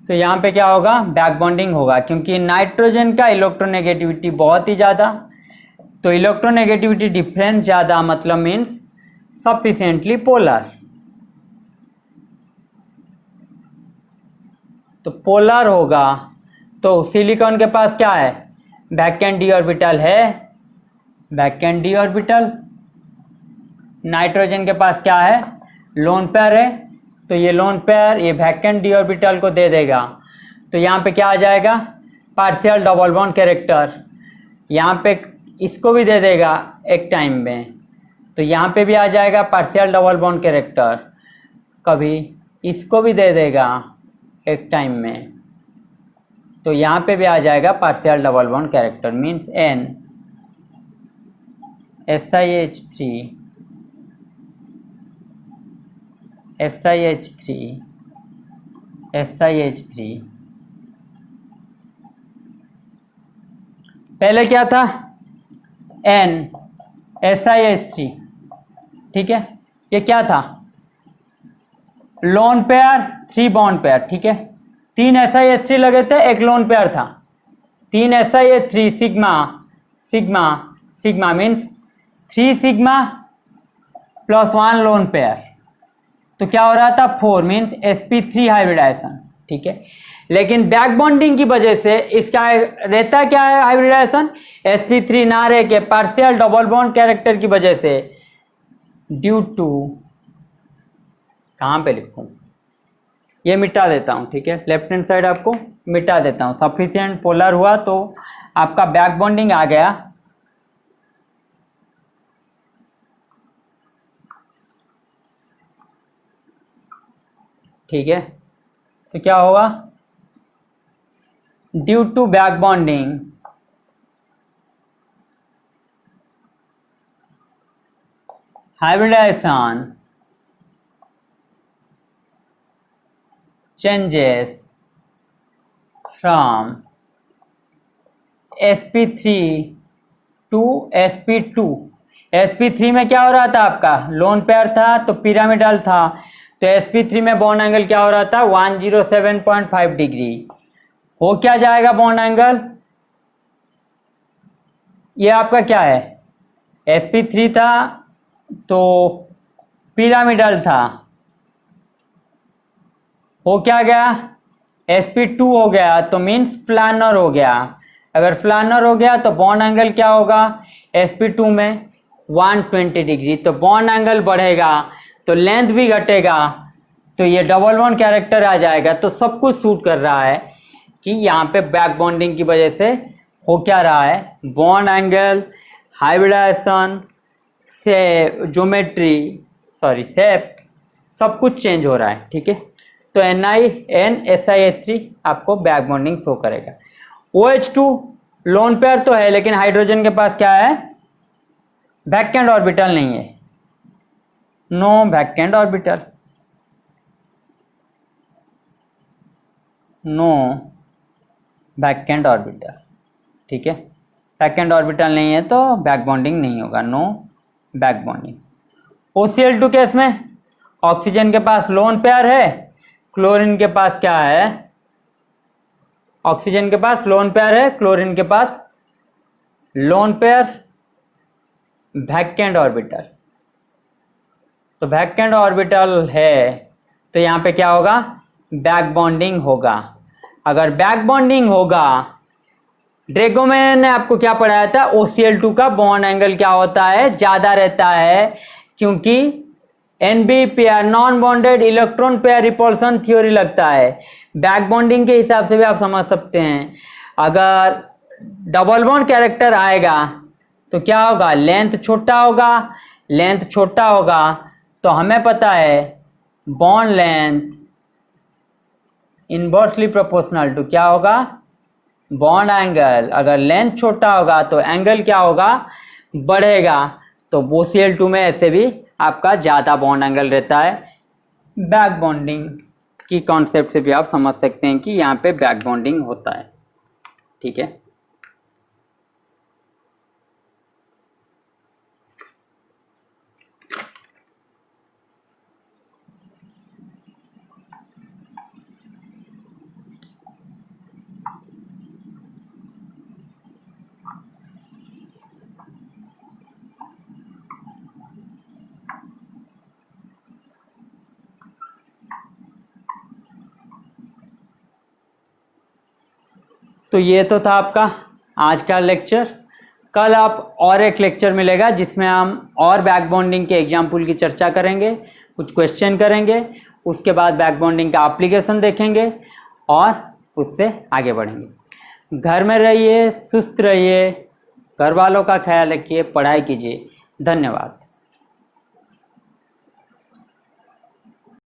तो यहाँ पे क्या होगा? बैक बॉन्डिंग होगा, क्योंकि नाइट्रोजन का इलेक्ट्रोनेगेटिविटी बहुत ही ज़्यादा। तो इलेक्ट्रोनेगेटिविटी डिफरेंस ज़्यादा मतलब मीन्स सफिशिएंटली पोलर। तो पोलर होगा तो सिलिकॉन के पास क्या है? बैक एंड डी ऑर्बिटल है, back and D orbital. Nitrogen के पास क्या है? लोन पेयर है। तो ये लोन पेयर ये वैकेंट डी ऑर्बिटल को दे देगा। तो यहाँ पे क्या आ जाएगा? Partial double bond character. यहाँ पे इसको भी दे देगा एक टाइम में, तो यहाँ पे भी आ जाएगा पार्शियल डबल बॉन्ड कैरेक्टर। कभी इसको भी दे देगा एक टाइम में, तो यहाँ पे भी आ जाएगा partial double bond character. Means N SiH3 SiH3 SiH3। पहले क्या था? N SiH3। ठीक है, ये क्या था? Lone pair 3 bond pair. ठीक है, 3 SiH3 लगे थे, एक लोन पेयर था। 3 SiH3 sigma sigma sigma means 3 sigma plus 1 lone pair. तो क्या हो रहा था? 4 मीन्स sp3 हाइब्रिडाइजेशन। ठीक है, लेकिन बैक बॉन्डिंग की वजह से इसका रहता क्या है हाइब्रिडाइजेशन? sp3 ना रह के पार्शियल डबल बॉन्ड कैरेक्टर की वजह से ड्यू टू, कहाँ पे लिखूं? ये मिटा देता हूँ। ठीक है, लेफ्ट हैंड साइड आपको मिटा देता हूँ। सफिशिएंट पोलर हुआ तो आपका बैक बॉन्डिंग आ गया। ठीक है, तो क्या होगा? Due to back bonding hybridisation changes from sp3 to sp2। sp3 में क्या हो रहा था? आपका लोन पेयर था तो पिरामिडल था, तो sp3 में बॉन्ड एंगल क्या हो रहा था? 107.5 डिग्री। हो क्या जाएगा बॉन्ड एंगल? ये आपका क्या है? sp3 था तो पिरामिडल था, हो क्या गया, sp2 हो गया, तो मीन्स प्लानर हो गया। अगर प्लानर हो गया तो बॉन्ड एंगल क्या होगा sp2 में 120 डिग्री, तो बॉन्ड एंगल बढ़ेगा तो लेंथ भी घटेगा, तो ये डबल बॉन्ड कैरेक्टर आ जाएगा। तो सब कुछ सूट कर रहा है कि यहाँ पे बैक बॉन्डिंग की वजह से हो क्या रहा है, बॉन्ड एंगल, हाइब्रिडाइजेशन से ज्योमेट्री शेप सब कुछ चेंज हो रहा है। ठीक है, तो NiNSiH3 आपको बैक बॉन्डिंग शो करेगा। OH2 लोन पेयर तो है, लेकिन हाइड्रोजन के पास क्या है, वैकेंट ऑर्बिटल नहीं है, no vacant orbital, no vacant orbital. ठीक है, वैकेंट ऑर्बिटल नहीं है तो बैक बॉन्डिंग नहीं होगा, no back bonding. OCl2 case में ऑक्सीजन के पास लोन पेयर है, क्लोरीन के पास क्या है, ऑक्सीजन के पास लोन पेयर है, क्लोरीन के पास लोन पेयर वैकेंट ऑर्बिटल। तो वैकेंट ऑर्बिटल है तो यहाँ पे क्या होगा, बैक बॉन्डिंग होगा। अगर बैक बॉन्डिंग होगा, ड्रेगो में ने आपको क्या पढ़ाया था, OCl2 का बॉन्ड एंगल क्या होता है, ज़्यादा रहता है, क्योंकि NB pair non bonded electron pair repulsion theory लगता है। बैक बॉन्डिंग के हिसाब से भी आप समझ सकते हैं, अगर डबल बॉन्ड कैरेक्टर आएगा तो क्या होगा, लेंथ छोटा होगा, लेंथ छोटा होगा तो हमें पता है bond length inversely proportional to क्या होगा, बॉन्ड एंगल। अगर लेंथ छोटा होगा तो एंगल क्या होगा, बढ़ेगा। तो OCl2 में ऐसे भी आपका ज़्यादा बॉन्ड एंगल रहता है। बैक बॉन्डिंग की कॉन्सेप्ट से भी आप समझ सकते हैं कि यहाँ पे बैक बॉन्डिंग होता है। ठीक है, तो ये तो था आपका आज का लेक्चर। कल आप और एक लेक्चर मिलेगा जिसमें हम और बैक बॉन्डिंग के एग्जाम्पल की चर्चा करेंगे, कुछ क्वेश्चन करेंगे, उसके बाद बैक बॉन्डिंग का एप्लीकेशन देखेंगे और उससे आगे बढ़ेंगे। घर में रहिए, सुस्त रहिए, घर वालों का ख्याल रखिए, पढ़ाई कीजिए। धन्यवाद।